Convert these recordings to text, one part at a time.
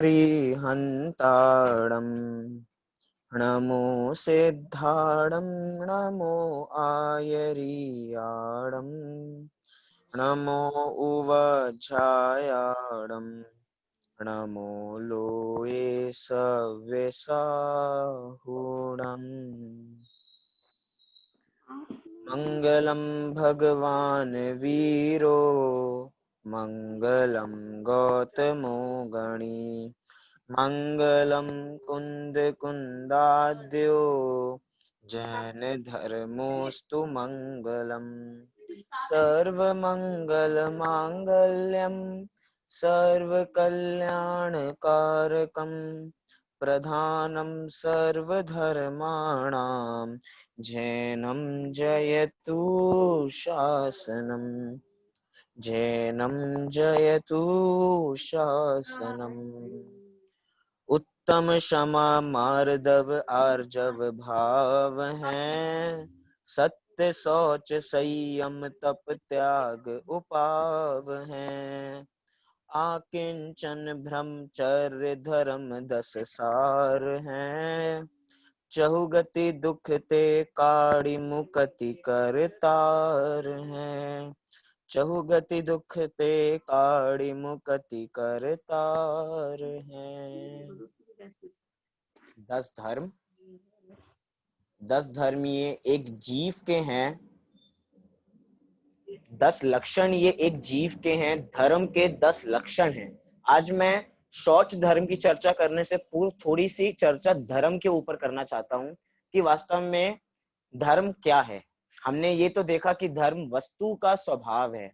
हन्ताडम् नमो सिद्धाडम् नमो आयरियाडम् नमो उवज्झायाडम् नमो लोये सव्यसाहुडम् मंगलम भगवान वीरो मंगलम गौतमो गणी मंगलम कुंद कुंदाद्यो जैन धर्मोस्तु मंगलम सर्व मंगल मांगल्यम सर्व कल्याणकारकम प्रधानम सर्वधर्माणां जैनम जयतु शासनम जैनम जयतु शासनम उत्तम क्षमा मार्दव आर्जव भाव हैं सत्य शौच संयम तप त्याग उपाव हैं आकिंचन ब्रह्मचर्य धर्म 10 सार हैं चहुगति दुख ते काढ़ी मुकति करतार हैं चहुगति दुख ते काढ़ी मुकति करतार हैं 10 धर्म 10 धर्म ये एक जीव के हैं 10 लक्षण ये एक जीव के हैं धर्म के 10 लक्षण हैं आज मैं शौच धर्म की चर्चा करने से पूर्व थोड़ी सी चर्चा धर्म के ऊपर करना चाहता हूं कि वास्तव में धर्म क्या है। हमने ये तो देखा कि धर्म वस्तु का स्वभाव है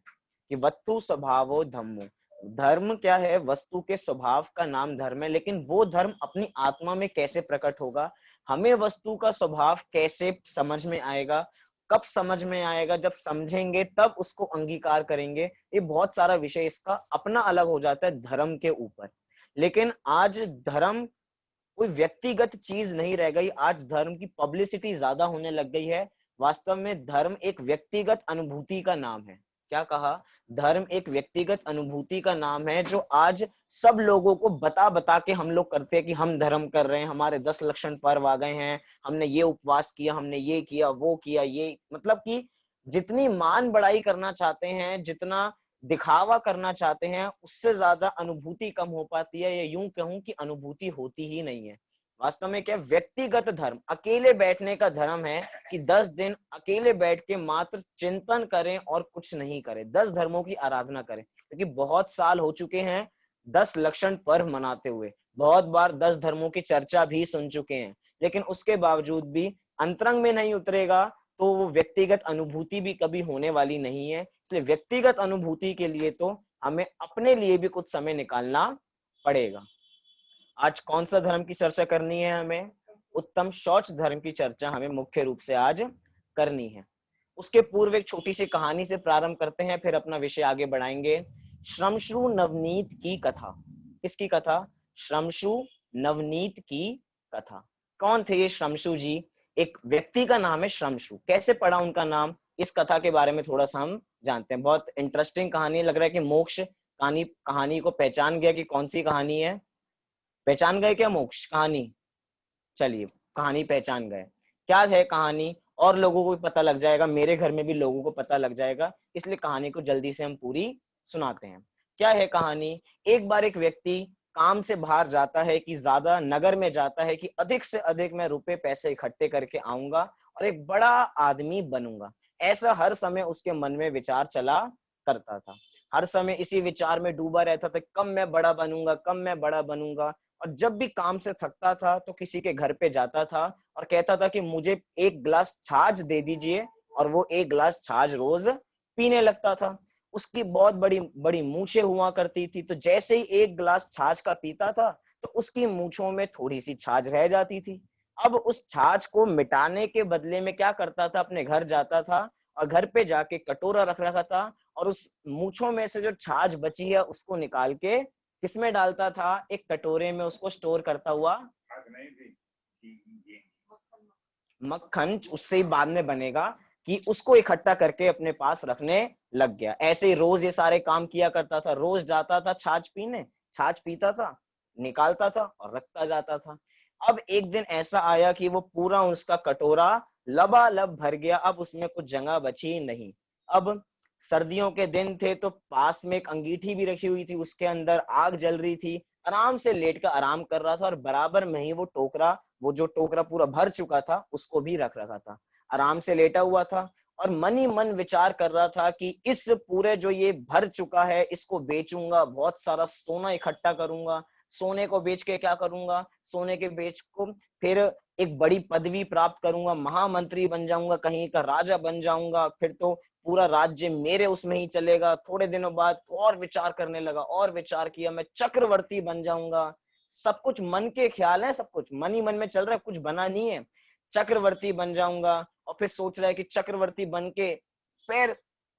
कि वस्तु स्वभावो धम्मो धर्म क्या है वस्तु के स्वभाव का नाम धर्म है लेकिन वो धर्म अपनी आत्मा में कैसे प्रकट होगा हमें वस्तु का स्वभाव कैसे समझ में आएगा कब समझ में आएगा जब समझेंगे तब उसको अंगीकार करेंगे ये बहुत सारा विषय इसका अपना अलग हो जाता है धर्म के ऊपर। लेकिन आज धर्म कोई व्यक्तिगत चीज नहीं रह गई आज धर्म की पब्लिसिटी ज्यादा होने लग गई है। वास्तव में धर्म एक व्यक्तिगत अनुभूति का नाम है। क्या कहा? धर्म एक व्यक्तिगत अनुभूति का नाम है जो आज सब लोगों को बता बता के हम लोग करते हैं कि हम धर्म कर रहे हैं हमारे 10 लक्षण पर्व आ गए हैं हमने ये उपवास किया हमने ये किया वो किया ये मतलब कि जितनी मान बढ़ाई करना चाहते हैं जितना दिखावा करना चाहते हैं उससे ज्यादा अनुभूति कम हो पाती है या यूं कहूं कि अनुभूति होती ही नहीं है। वास्तव में क्या व्यक्तिगत धर्म अकेले बैठने का धर्म है कि 10 दिन अकेले बैठ के मात्र चिंतन करें और कुछ नहीं करें 10 धर्मों की आराधना करें क्योंकि बहुत साल हो चुके हैं 10 लक्षण पर्व मनाते हुए बहुत बार 10 धर्मों की चर्चा भी सुन चुके हैं लेकिन उसके बावजूद भी अंतरंग में नहीं उतरेगा तो वो व्यक्तिगत अनुभूति भी कभी होने वाली नहीं है। इसलिए व्यक्तिगत अनुभूति के लिए तो हमें अपने लिए भी कुछ समय निकालना पड़ेगा। आज कौन सा धर्म की चर्चा करनी है? हमें उत्तम शौच धर्म की चर्चा हमें मुख्य रूप से आज करनी है। उसके पूर्व एक छोटी सी कहानी से प्रारंभ करते हैं फिर अपना विषय आगे बढ़ाएंगे। श्रमशु नवनीत की कथा। किसकी कथा? श्रमशु नवनीत की कथा। कौन थे ये श्रमशु जी? एक व्यक्ति का नाम है श्रमशु। कैसे पड़ा उनका नाम? इस कथा के बारे में थोड़ा सा हम जानते हैं। बहुत इंटरेस्टिंग कहानी लग रहा है कि मोक्ष कहानी को पहचान गया कि कौन सी कहानी है। पहचान गए क्या मोक्ष कहानी? चलिए कहानी पहचान गए। क्या है कहानी? और लोगों को भी पता लग जाएगा मेरे घर में भी लोगों को पता लग जाएगा इसलिए कहानी को जल्दी से हम पूरी सुनाते हैं। क्या है कहानी? एक बार एक व्यक्ति काम से बाहर जाता है कि ज्यादा नगर में जाता है कि अधिक से अधिक मैं रुपए पैसे इकट्ठे करके आऊंगा और एक बड़ा आदमी बनूंगा। ऐसा हर समय उसके मन में विचार चला करता था। हर समय इसी विचार में डूबा रहता था कब मैं बड़ा बनूंगा कब मैं बड़ा बनूंगा। और जब भी काम से थकता था तो किसी के घर पे जाता था और कहता था कि मुझे एक गिलास छाछ दे दीजिए और वो एक गिलास छाछ रोज पीने लगता था। उसकी बहुत बड़ी बड़ी मूछें हुआ करती थी तो जैसे ही एक गिलास छाछ का पीता था तो उसकी मूछों में थोड़ी सी छाछ रह जाती थी। अब उस छाछ को मिटाने के बदले में क्या करता था अपने घर जाता था और घर पे जाके कटोरा रख रखा था और उस मूछों में से जो छाछ बची है उसको निकाल के किसमें डालता था? एक कटोरे में उसको स्टोर करता हुआ मक्खन उससे ही बाद में बनेगा कि उसको इकट्ठा करके अपने पास रखने लग गया। ऐसे ही रोज ये सारे काम किया करता था। रोज जाता था छाछ पीने छाछ पीता था निकालता था और रखता जाता था। अब एक दिन ऐसा आया कि वो पूरा उसका कटोरा लबालब भर गया, अब उसमें कुछ जगह बची नहीं। अब सर्दियों के दिन थे तो पास में एक अंगीठी भी रखी हुई थी, उसके अंदर आग जल रही थी, आराम से लेट कर आराम कर रहा था, और बराबर में ही वो जो टोकरा पूरा भर चुका था उसको भी रख रखा था। आराम से लेटा हुआ था और मन ही मन विचार कर रहा था कि इस पूरे जो ये भर चुका है इसको बेचूंगा, बहुत सारा सोना इकट्ठा करूंगा, सोने को बेच के क्या करूंगा, सोने के बेच को फिर एक बड़ी पदवी प्राप्त करूंगा, महामंत्री बन जाऊंगा, कहीं का राजा बन जाऊंगा, फिर तो पूरा राज्य मेरे उसमें ही चलेगा। थोड़े दिनों बाद और विचार करने लगा, और विचार किया, मैं चक्रवर्ती बन जाऊंगा। सब कुछ मन के ख्याल है, सब कुछ मन ही मन में चल रहा है, कुछ बना नहीं है। चक्रवर्ती बन जाऊंगा, और फिर सोच रहा है कि चक्रवर्ती बन के पैर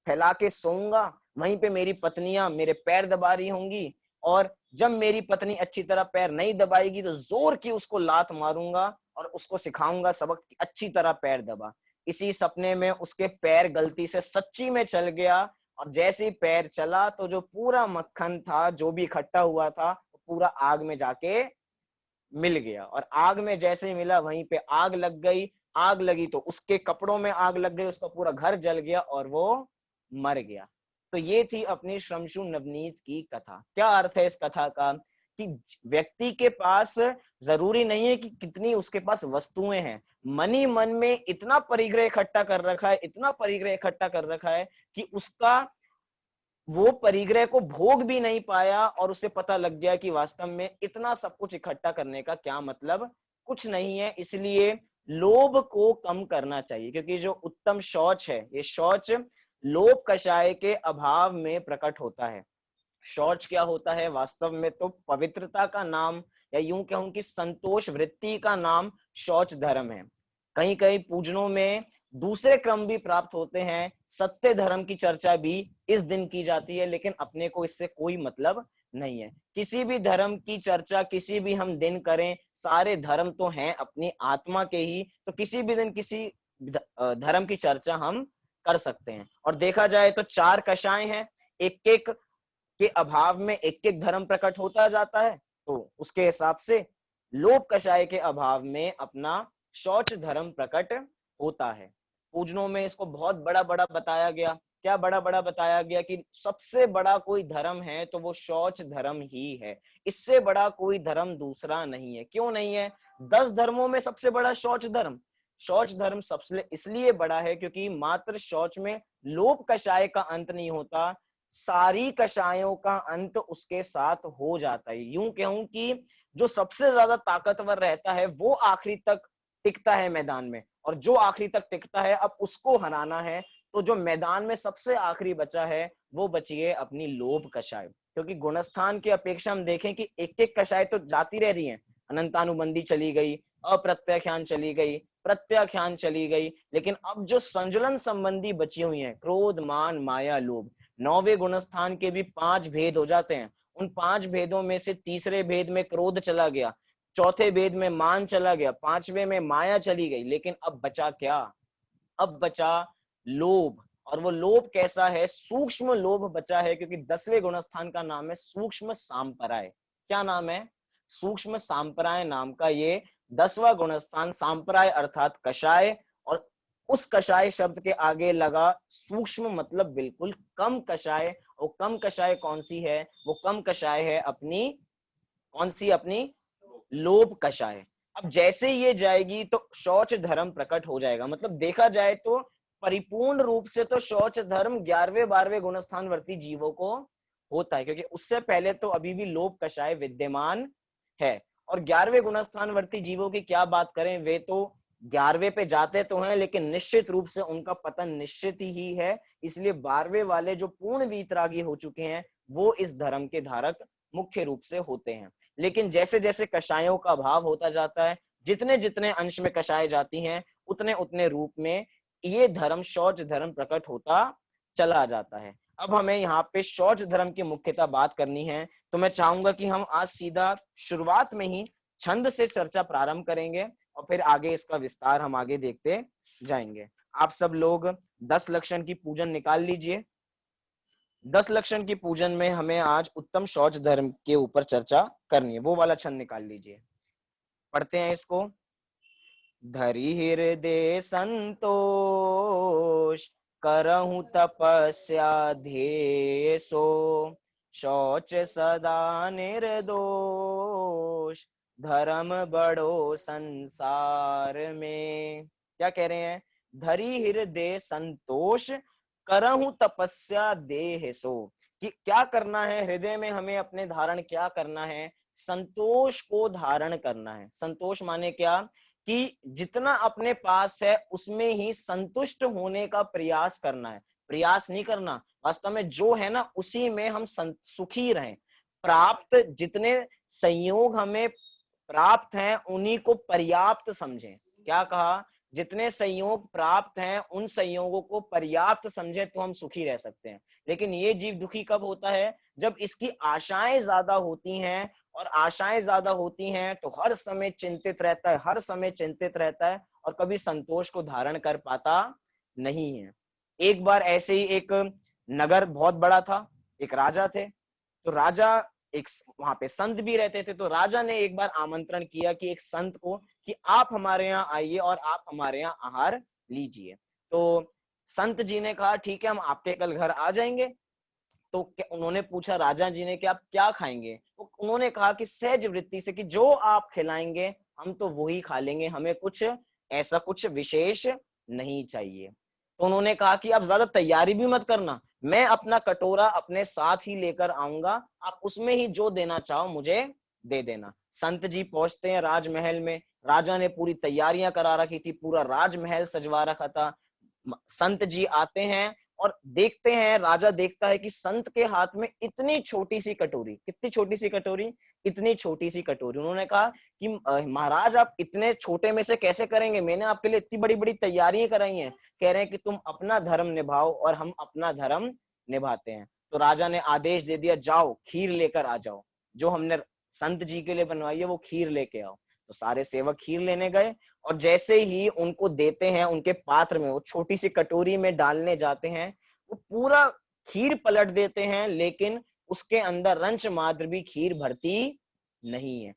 फैला के सोऊंगा, वहीं पे मेरी पत्नियां मेरे पैर दबा रही होंगी, और जब मेरी पत्नी अच्छी तरह पैर नहीं दबाएगी तो जोर की उसको लात मारूंगा और उसको सिखाऊंगा सबक कि अच्छी तरह पैर दबा। इसी सपने में उसके पैर गलती से सच्ची में चल गया, और जैसे ही पैर चला तो जो पूरा मक्खन था, जो भी इकट्ठा हुआ था, पूरा आग में जाके मिल गया। और आग में जैसे ही मिला वहीं पे आग लग गई। आग लगी तो उसके कपड़ों में आग लग गई, उसका पूरा घर जल गया और वो मर गया। तो ये थी अपनी श्रमशु नवनीत की कथा। क्या अर्थ है इस कथा का? कि व्यक्ति के पास जरूरी नहीं है कि कितनी उसके पास वस्तुएं हैं, मन ही मन में इतना परिग्रह इकट्ठा कर रखा है, इतना परिग्रह इकट्ठा कर रखा है कि उसका वो परिग्रह को भोग भी नहीं पाया, और उसे पता लग गया कि वास्तव में इतना सब कुछ इकट्ठा करने का क्या मतलब, कुछ नहीं है। इसलिए लोभ को कम करना चाहिए, क्योंकि जो उत्तम शौच है, ये शौच लोभ कषाय के अभाव में प्रकट होता है। शौच क्या होता है? वास्तव में तो पवित्रता का नाम, या यूं कहूं कि संतोष वृत्ति का नाम शौच धर्म है। कहीं कहीं पूजनों में दूसरे क्रम भी प्राप्त होते हैं, सत्य धर्म की चर्चा भी इस दिन की जाती है, लेकिन अपने को इससे कोई मतलब नहीं है। किसी भी धर्म की चर्चा किसी भी हम दिन करें, सारे धर्म तो हैं अपनी आत्मा के ही, तो किसी भी दिन किसी धर्म की चर्चा हम कर सकते हैं। और देखा जाए तो चार कषाय हैं, एक एक के अभाव में एक एक धर्म प्रकट होता जाता है, तो उसके हिसाब से लोभ कषाय के अभाव में अपना शौच धर्म प्रकट होता है। पूजनों में इसको बहुत बड़ा बड़ा बताया गया। क्या बड़ा बड़ा बताया गया? कि सबसे बड़ा कोई धर्म है तो वो शौच धर्म ही है, इससे बड़ा कोई धर्म दूसरा नहीं है। क्यों नहीं है? 10 धर्मों में सबसे बड़ा शौच धर्म। शौच धर्म सबसे इसलिए बड़ा है क्योंकि मात्र शौच में लोभ कषाय का अंत नहीं होता, सारी कषायों का अंत उसके साथ हो जाता है। यूं कहूं कि जो सबसे ज्यादा ताकतवर रहता है वो आखिरी तक टिकता है मैदान में, और जो आखिरी तक टिकता है अब उसको हराना है। तो जो मैदान में सबसे आखिरी बचा है वो बची है अपनी लोभ कषाय। क्योंकि गुणस्थान की अपेक्षा हम देखें कि एक एक कषाय तो जाती रह रही है, अनंतानुबंधी चली गई, अप्रत्याख्यान चली गई, प्रत्याख्यान चली गई, लेकिन अब जो संजुलन संबंधी बची हुई है, क्रोध मान माया लोभ, 9वें गुणस्थान के भी 5 भेद हो जाते हैं। उन 5 भेदों में से तीसरे भेद में क्रोध चला गया, चौथे भेद में मान चला गया, पांचवें में माया चली गई, लेकिन अब बचा क्या? अब बचा लोभ। और वो लोभ कैसा है? सूक्ष्म लोभ बचा है, क्योंकि 10वें गुणस्थान का नाम है सूक्ष्म सांपराय। क्या नाम है? सूक्ष्म सांपराय नाम का ये 10वां गुणस्थान, सांपराय अर्थात कषाय, और उस कषाय शब्द के आगे लगा सूक्ष्म, मतलब बिल्कुल कम कषाय। और कम कषाय कौन सी है? वो कम कषाय है अपनी, कौन सी? अपनी लोभ कषाय। अब जैसे ये जाएगी तो शौच धर्म प्रकट हो जाएगा। मतलब देखा जाए तो परिपूर्ण रूप से तो शौच धर्म 11वें 12वें गुणस्थान वर्ती जीवों को होता है, क्योंकि उससे पहले तो अभी भी लोभ कषाय विद्यमान है। और 11वें गुणस्थान वर्ती जीवों की क्या बात करें, वे तो 11वें पे जाते तो हैं, लेकिन निश्चित रूप से उनका पतन निश्चित ही है। इसलिए 12वें वाले जो पूर्ण वीतरागी हो चुके हैं वो इस धर्म के धारक मुख्य रूप से होते हैं। लेकिन जैसे जैसे कषायों का अभाव होता जाता है, जितने जितने अंश में कषाय जाती हैं, उतने उतने रूप में ये धर्म शौच धर्म प्रकट होता चला जाता है। अब हमें यहाँ पे शौच धर्म की मुख्यतः बात करनी है, तो मैं चाहूंगा कि हम आज सीधा शुरुआत में ही छंद से चर्चा प्रारंभ करेंगे, और फिर आगे इसका विस्तार हम आगे देखते जाएंगे। आप सब लोग 10 लक्षण की पूजन निकाल लीजिए। 10 लक्षण की पूजन में हमें आज उत्तम शौच धर्म के ऊपर चर्चा करनी है। वो वाला छंद निकाल लीजिए, पढ़ते हैं इसको। धरि हृदय संतोष, करहु तपस्या ध्येय सो, शौच सदा निर्दोष, धर्म बड़ो संसार में। क्या कह रहे हैं? धरि हृदय संतोष, करहु तपस्या देह सो। कि क्या करना है हृदय में, हमें अपने धारण क्या करना है? संतोष को धारण करना है। संतोष माने क्या? कि जितना अपने पास है उसमें ही संतुष्ट होने का प्रयास करना है। प्रयास नहीं करना, वास्तव में जो है ना उसी में हम सुखी रहें। प्राप्त जितने संयोग हमें प्राप्त हैं उन्हीं को पर्याप्त समझें। क्या कहा? जितने संयोग प्राप्त हैं उन संयोगों को पर्याप्त समझे तो हम सुखी रह सकते हैं। लेकिन ये जीव दुखी कब होता है? जब इसकी आशाएं ज्यादा होती हैं, और आशाएं ज्यादा होती हैं तो हर समय चिंतित रहता है, हर समय चिंतित रहता है, और कभी संतोष को धारण कर पाता नहीं है। एक बार ऐसे ही एक नगर बहुत बड़ा था, एक राजा थे। तो राजा, एक वहां पे संत भी रहते थे। तो राजा ने एक बार आमंत्रण किया कि एक संत को, कि आप हमारे यहाँ आइए और आप हमारे यहाँ आहार लीजिए। तो संत जी ने कहा ठीक है, हम आपके कल घर आ जाएंगे। तो उन्होंने पूछा राजा जी ने कि आप क्या खाएंगे? उन्होंने कहा कि सहज वृत्ति से, कि जो आप खिलाएंगे हम तो वही खा लेंगे, हमें कुछ ऐसा कुछ विशेष नहीं चाहिए। तो उन्होंने कहा कि आप ज्यादा तैयारी भी मत करना, मैं अपना कटोरा अपने साथ ही लेकर आऊंगा, आप उसमें ही जो देना चाहो मुझे दे देना। संत जी पहुंचते हैं राजमहल में। राजा ने पूरी तैयारियां करा रखी थी, पूरा राजमहल सजवा रखा था। संत जी आते हैं और देखते हैं, राजा देखता है कि संत के हाथ में इतनी छोटी सी कटोरी। कितनी छोटी सी कटोरी? इतनी छोटी सी कटोरी। उन्होंने कहा कि महाराज आप इतने छोटे में से कैसे करेंगे? मैंने आपके लिए इतनी बड़ी बड़ी तैयारियां कराई हैं। कह रहे हैं कि तुम अपना धर्म निभाओ और हम अपना धर्म निभाते हैं। तो राजा ने आदेश दे दिया, जाओ खीर लेकर आ जाओ, जो हमने संत जी के लिए बनवाई है वो खीर लेके आओ। तो सारे सेवक खीर लेने गए, और जैसे ही उनको देते हैं, उनके पात्र में वो छोटी सी कटोरी में डालने जाते हैं, वो पूरा खीर पलट देते हैं, लेकिन उसके अंदर रंच मात्र भी खीर भरती नहीं है।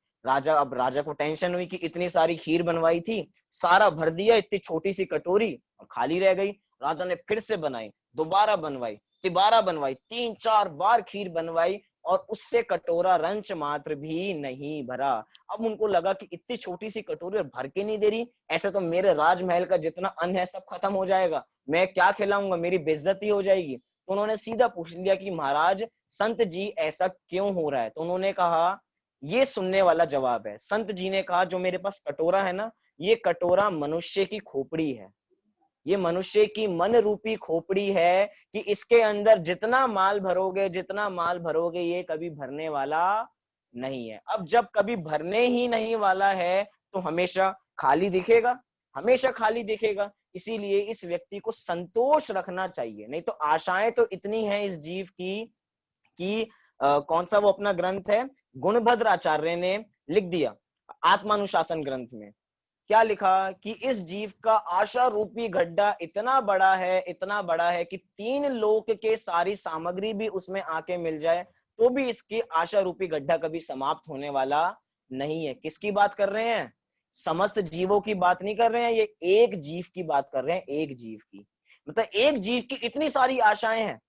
अब राजा को टेंशन हुई कि इतनी सारी खीर बनवाई थी, सारा भर दिया इतनी छोटी सी कटोरी और खाली रह गई। राजा ने फिर से बनाई, दोबारा बनवाई, तिबारा बनवाई, 3-4 बार खीर बनवाई, और उससे कटोरा रंच मात्र भी नहीं भरा। अब उनको लगा कि इतनी छोटी सी कटोरी और भर के नहीं दे रही, ऐसे तो मेरे राजमहल का जितना अन्न है सब खत्म हो जाएगा, मैं क्या खिलाऊंगा, मेरी बेइज्जती हो जाएगी। तो उन्होंने सीधा पूछ लिया कि महाराज संत जी ऐसा क्यों हो रहा है? तो उन्होंने कहा, ये सुनने वाला जवाब है। संत जी ने कहा, जो मेरे पास कटोरा है ना, ये कटोरा मनुष्य की खोपड़ी है, ये मनुष्य की मन रूपी खोपड़ी है, कि इसके अंदर जितना माल भरोगे, जितना माल भरोगे, ये कभी भरने वाला नहीं है। अब जब कभी भरने ही नहीं वाला है तो हमेशा खाली दिखेगा, हमेशा खाली दिखेगा। इसीलिए इस व्यक्ति को संतोष रखना चाहिए। नहीं तो आशाएं तो इतनी हैं इस जीव की, कि कौन सा वो अपना ग्रंथ है, गुणभद्र आचार्य ने लिख दिया आत्मानुशासन ग्रंथ में। क्या लिखा? कि इस जीव का आशा रूपी गड्ढा इतना बड़ा है, इतना बड़ा है, कि 3 लोक के सारी सामग्री भी उसमें आके मिल जाए तो भी इसकी आशा रूपी गड्ढा कभी समाप्त होने वाला नहीं है। किसकी बात कर रहे हैं? समस्त जीवों की बात नहीं कर रहे हैं, ये एक जीव की बात कर रहे हैं, एक जीव की। मतलब एक जीव की इतनी सारी आशाएं हैं,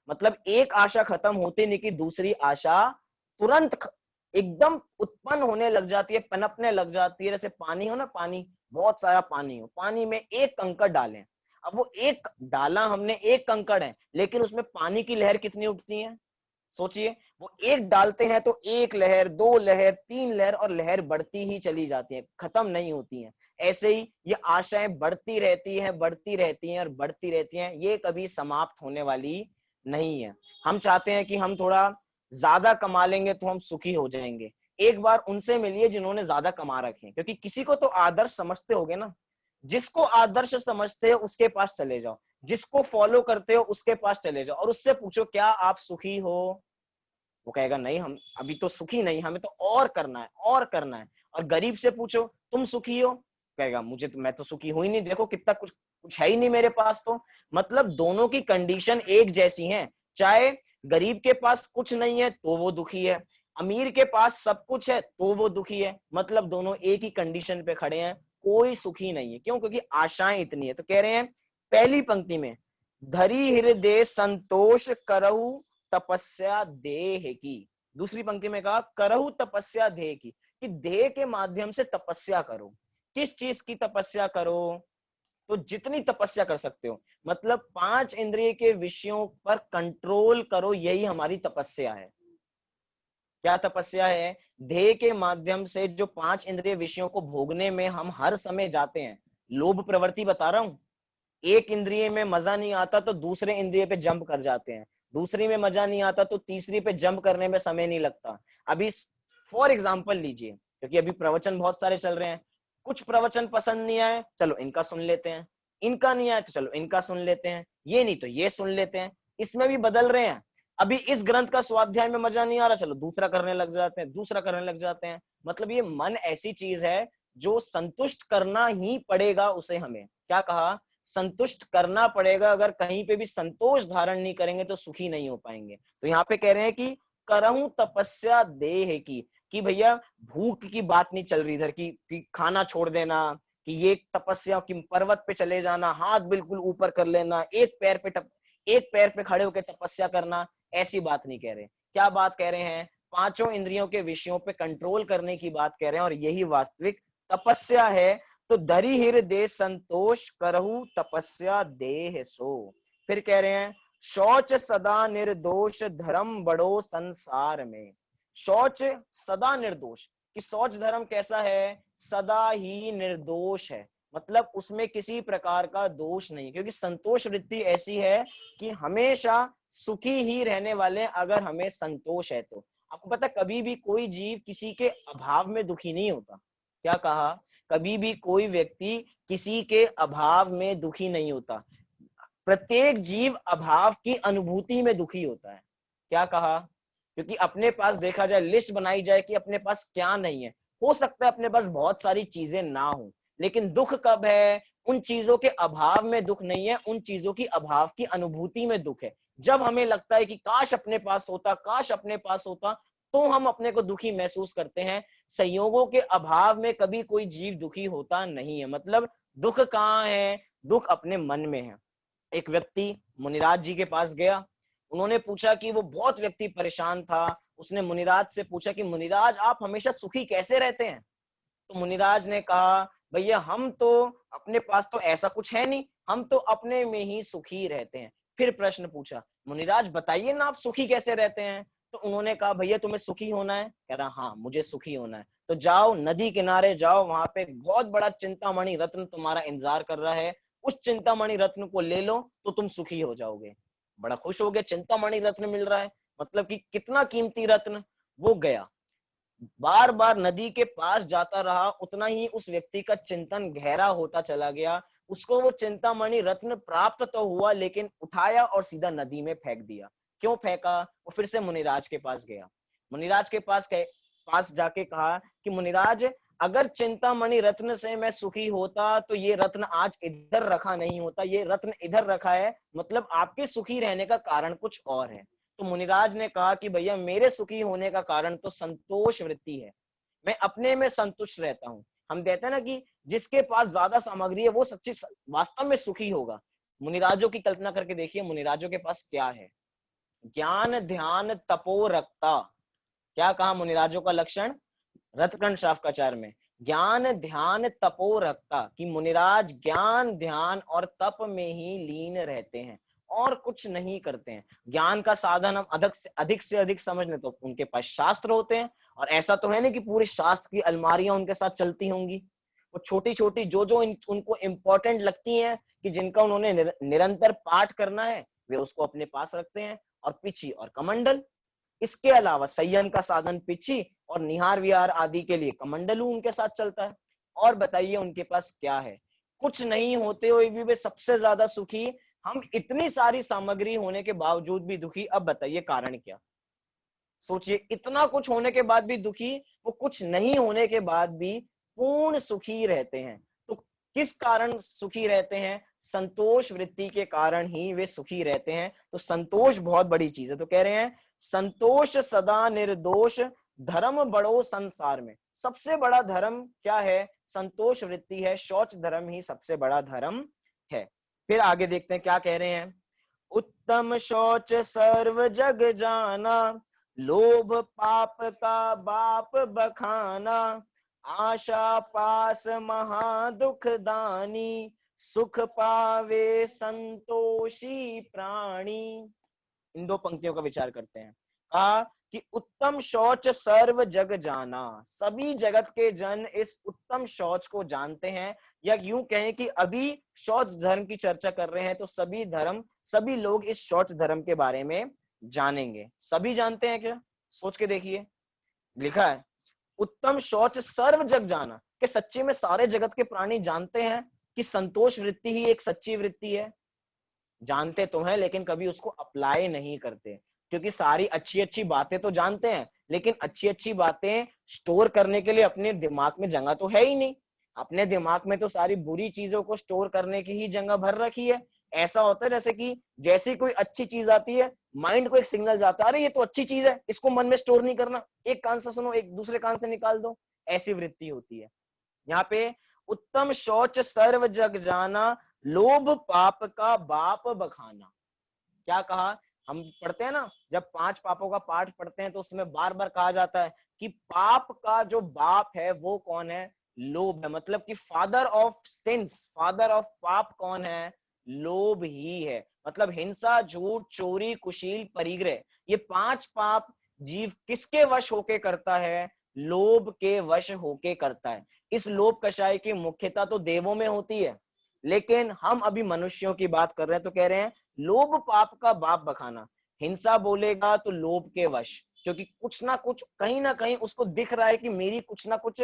मतलब एक आशा खत्म होते नहीं कि दूसरी आशा तुरंत एकदम उत्पन्न होने लग जाती है, पनपने लग जाती है। जैसे पानी हो ना, पानी, बहुत सारा पानी हो, पानी में एक कंकड़ डालें, अब वो एक डाला हमने, एक कंकड़ है, लेकिन उसमें पानी की लहर कितनी उठती है? सोचिए, वो एक डालते हैं तो एक लहर, 2 लहर, 3 लहर, और लहर बढ़ती ही चली जाती है, खत्म नहीं होती है। ऐसे ही ये आशाएं बढ़ती रहती है, बढ़ती रहती हैं और बढ़ती रहती हैं, ये कभी समाप्त होने वाली नहीं है। हम चाहते हैं कि हम थोड़ा ज्यादा कमा लेंगे तो हम सुखी हो जाएंगे। एक बार उनसे मिलिए जिन्होंने ज्यादा कमा रखे हैं, क्योंकि किसी को तो आदर्श समझते होगे ना। जिसको आदर्श समझते हो उसके पास चले जाओ, जिसको फॉलो करते हो उसके पास चले जाओ, और उससे पूछो क्या आप सुखी हो? वो कहेगा नहीं, हम अभी तो सुखी नहीं, हमें तो और करना है, और करना है। और गरीब से पूछो तुम सुखी हो? कहेगा मुझे तो, मैं तो सुखी हुई नहीं, देखो कितना कुछ कुछ है ही नहीं मेरे पास तो। मतलब दोनों की कंडीशन एक जैसी है, चाहे गरीब के पास कुछ नहीं है तो वो दुखी है, अमीर के पास सब कुछ है तो वो दुखी है, मतलब दोनों एक ही कंडीशन पे खड़े हैं, कोई सुखी नहीं है। क्यों? क्योंकि आशाएं इतनी है। तो कह रहे हैं पहली पंक्ति में, धरी हृदय संतोष करहु तपस्या देह की। दूसरी पंक्ति में कहा करहु तपस्या देह की, कि देह के माध्यम से तपस्या करो। किस चीज की तपस्या करो? तो जितनी तपस्या कर सकते हो, मतलब 5 इंद्रिय के विषयों पर कंट्रोल करो, यही हमारी तपस्या है। क्या तपस्या है? ध्येय के माध्यम से जो 5 इंद्रिय विषयों को भोगने में हम हर समय जाते हैं, लोभ प्रवृत्ति बता रहा हूं, एक इंद्रिय में मजा नहीं आता तो दूसरे इंद्रिय पे जंप कर जाते हैं, दूसरी में मजा नहीं आता तो तीसरी पे जंप करने में समय नहीं लगता। अभी फॉर एग्जाम्पल लीजिए, क्योंकि अभी प्रवचन बहुत सारे चल रहे हैं, कुछ प्रवचन पसंद नहीं आए, चलो इनका सुन लेते हैं, इनका नहीं आया तो चलो इनका सुन लेते हैं, ये नहीं तो ये सुन लेते हैं, इसमें भी बदल रहे हैं। अभी इस ग्रंथ का स्वाध्याय में मजा नहीं आ रहा, चलो दूसरा करने लग जाते हैं, दूसरा करने लग जाते हैं। मतलब ये मन ऐसी चीज है जो संतुष्ट करना ही पड़ेगा उसे। हमें क्या कहा? संतुष्ट करना पड़ेगा। अगर कहीं पे भी संतोष धारण नहीं करेंगे तो सुखी नहीं हो पाएंगे। तो यहाँ पे कह रहे हैं कि करहूं तपस्या देह की, कि भैया भूख की बात नहीं चल रही इधर की खाना छोड़ देना, कि ये तपस्या की पर्वत पे चले जाना, हाथ बिल्कुल ऊपर कर लेना, एक पैर पे खड़े होकर तपस्या करना, ऐसी बात नहीं कह रहे। क्या बात कह रहे हैं? पांचों इंद्रियों के विषयों पे कंट्रोल करने की बात कह रहे हैं, और यही वास्तविक तपस्या है। तो दरी हृदय संतोष करहु तपस्या देह सो। फिर कह रहे हैं शौच सदा निर्दोष धर्म बड़ो संसार में। शौच सदा निर्दोष, कि शौच धर्म कैसा है? सदा ही निर्दोष है, मतलब उसमें किसी प्रकार का दोष नहीं, क्योंकि संतोष वृत्ति ऐसी है कि हमेशा सुखी ही रहने वाले, अगर हमें संतोष है तो। आपको पता है कभी भी कोई जीव किसी के अभाव में दुखी नहीं होता। क्या कहा? कभी भी कोई व्यक्ति किसी के अभाव में दुखी नहीं होता। प्रत्येक जीव अभाव की अनुभूति में दुखी होता है। क्या कहा? क्योंकि अपने पास देखा जाए, लिस्ट बनाई जाए कि अपने पास क्या नहीं है, हो सकता है अपने पास बहुत सारी चीजें ना हो, लेकिन दुख कब है? उन चीजों के अभाव में दुख नहीं है, उन चीजों की अभाव की अनुभूति में दुख है। जब हमें लगता है कि काश अपने पास होता, काश अपने पास होता, तो हम अपने को दुखी महसूस करते हैं। संयोगों के अभाव में कभी कोई जीव दुखी होता नहीं है। मतलब दुख कहाँ है? दुख अपने मन में है। एक व्यक्ति मुनिराज जी के पास गया, उन्होंने पूछा कि वो बहुत व्यक्ति परेशान था, उसने मुनिराज से पूछा कि मुनिराज आप हमेशा सुखी कैसे रहते हैं? तो मुनिराज ने कहा भैया हम तो, अपने पास तो ऐसा कुछ है नहीं, हम तो अपने में ही सुखी रहते हैं। फिर प्रश्न पूछा, मुनिराज बताइए ना आप सुखी कैसे रहते हैं? तो उन्होंने कहा भैया तुम्हें सुखी होना है? कह रहा हाँ मुझे सुखी होना है। तो जाओ नदी किनारे जाओ, वहां पे बहुत बड़ा चिंतामणि रत्न तुम्हारा इंतजार कर रहा है, उस चिंतामणि रत्न को ले लो तो तुम सुखी हो जाओगे। बड़ा खुश हो गया, चिंतामणि रत्न मिल रहा है, मतलब कि कितना कीमती रत्न। वो गया, बार बार नदी के पास जाता रहा, उतना ही उस व्यक्ति का चिंतन गहरा होता चला गया। उसको वो चिंतामणि रत्न प्राप्त तो हुआ, लेकिन उठाया और सीधा नदी में फेंक दिया। क्यों फेंका? वो फिर से मुनिराज के पास गया, मुनिराज के पास जाके कहा कि मुनिराज अगर चिंतामणि रत्न से मैं सुखी होता तो ये रत्न आज इधर रखा नहीं होता, ये रत्न इधर रखा है, मतलब आपके सुखी रहने का कारण कुछ और है। तो मुनिराज ने कहा कि भैया मेरे सुखी होने का कारण तो संतोष वृत्ति है, मैं अपने में संतुष्ट रहता हूँ। हम कहते हैं ना कि जिसके पास ज्यादा सामग्री है वो सच्ची वास्तव में सुखी होगा। मुनिराजों की कल्पना करके देखिए, मुनिराजों के पास क्या है? ज्ञान ध्यान तपो रखता। क्या कहा मुनिराजों का लक्षण रथकंड शाफकाचार्य में? ज्ञान ध्यान तपो रखता, कि मुनिराज ज्ञान ध्यान और तप में ही लीन रहते हैं और कुछ नहीं करते हैं। ज्ञान का साधन हम अधिक से अधिक समझ लें तो उनके पास शास्त्र होते हैं, और ऐसा तो है नहीं कि पूरे शास्त्र की अलमारियां उनके साथ चलती होंगी। वो छोटी छोटी जो जो उनको इंपॉर्टेंट लगती हैं, कि जिनका उन्होंने निरंतर पाठ करना है, वे उसको अपने पास रखते हैं। और पिछी और कमंडल, इसके अलावा संयम का साधन पिछी और निहार विहार आदि के लिए कमंडलू उनके साथ चलता है। और बताइए उनके पास क्या है? कुछ नहीं होते हुए भी वे सबसे ज्यादा सुखी। हम इतनी सारी सामग्री होने के बावजूद भी दुखी। अब बताइए कारण क्या? सोचिए, इतना कुछ होने के बाद भी दुखी, वो कुछ नहीं होने के बाद भी पूर्ण सुखी रहते हैं। तो किस कारण सुखी रहते हैं? संतोष वृत्ति के कारण ही वे सुखी रहते हैं। तो संतोष बहुत बड़ी चीज है। तो कह रहे हैं संतोष सदा निर्दोष धर्म बड़ो संसार में। सबसे बड़ा धर्म क्या है? संतोष वृत्ति है। शौच धर्म ही सबसे बड़ा धर्म है। फिर आगे देखते हैं क्या कह रहे हैं। उत्तम शौच सर्व जग जाना, लोभ पाप का बाप बखाना, आशा पास महा दुख दानी, सुख पावे संतोषी प्राणी। इन दो पंक्तियों का विचार करते हैं। कहा कि उत्तम शौच सर्व जग जाना, सभी जगत के जन इस उत्तम शौच को जानते हैं। या यूं कहें कि अभी शौच धर्म की चर्चा कर रहे हैं तो सभी लोग इस शौच धर्म के बारे में जानेंगे। सभी जानते हैं क्या? सोच के देखिए, लिखा है उत्तम शौच सर्व जग जाना, कि सच्ची में सारे जगत के प्राणी जानते हैं कि संतोष वृत्ति ही एक सच्ची वृत्ति है। जानते तो हैं लेकिन कभी उसको अप्लाई नहीं करते, क्योंकि सारी अच्छी अच्छी बातें तो जानते हैं लेकिन अच्छी अच्छी बातें स्टोर करने के लिए अपने दिमाग में जगह तो है ही नहीं। अपने दिमाग में तो सारी बुरी चीजों को स्टोर करने की ही जगह भर रखी है। ऐसा होता है जैसे कि जैसी कोई अच्छी चीज आती है, माइंड को एक सिग्नल जाता है, अरे ये तो अच्छी चीज है, इसको मन में स्टोर नहीं करना, एक कान से सुनो एक दूसरे कान से निकाल दो। ऐसी वृत्ति होती है। यहाँ पे उत्तम शौच सर्व जग जाना, लोभ पाप का बाप बखाना। क्या कहा? हम पढ़ते हैं ना, जब 5 पापों का पाठ पढ़ते हैं तो उसमें बार बार कहा जाता है कि पाप का जो बाप है वो कौन है? लोभ है। मतलब कि father of since, father of पाप कौन है? लोभ ही है। मतलब हिंसा, झूठ, चोरी, कुशील, परिग्रह, ये 5 पाप जीव किसके वश होके करता है? लोभ के वश होके करता है। इस लोभ कषाय की मुख्यता तो देवों में होती है, लेकिन हम अभी मनुष्यों की बात कर रहे हैं। तो कह रहे हैं लोभ पाप का बाप बखाना। हिंसा बोलेगा तो लोभ के वश, क्योंकि कुछ ना कुछ कहीं ना कहीं उसको दिख रहा है कि मेरी कुछ ना कुछ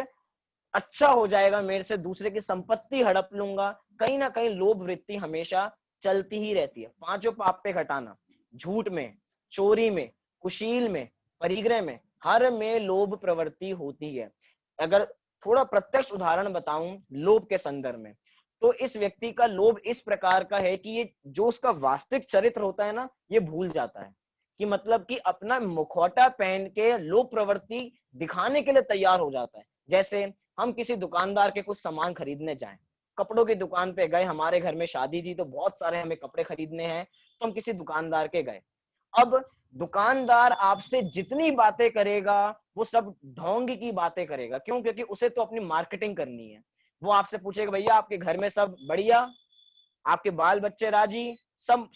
अच्छा हो जाएगा, मेरे से दूसरे की संपत्ति हड़प लूंगा। कहीं ना कहीं लोभ वृत्ति हमेशा चलती ही रहती है। 5 पाप पे घटाना, झूठ में, चोरी में, कुशील में, परिग्रह में, हर में लोभ प्रवृत्ति होती है। अगर थोड़ा प्रत्यक्ष उदाहरण बताऊं लोभ के संदर्भ में, तो इस व्यक्ति का लोभ इस प्रकार का है कि ये जो उसका वास्तविक चरित्र होता है ना, ये भूल जाता है। कि मतलब कि अपना मुखौटा पहन के लोभ प्रवृत्ति दिखाने के लिए तैयार हो जाता है। जैसे हम किसी दुकानदार के कुछ सामान खरीदने जाएं, कपड़ों की दुकान पे गए, हमारे घर में शादी थी तो बहुत सारे हमें कपड़े खरीदने हैं, तो हम किसी दुकानदार के गए। अब दुकानदार आपसे जितनी बातें करेगा वो सब ढोंग की बातें करेगा। क्यों? क्योंकि उसे तो अपनी मार्केटिंग करनी है। वो आपसे पूछेगा भैया आपके घर में सब बढ़िया, आपके बाल बच्चे राजी, सब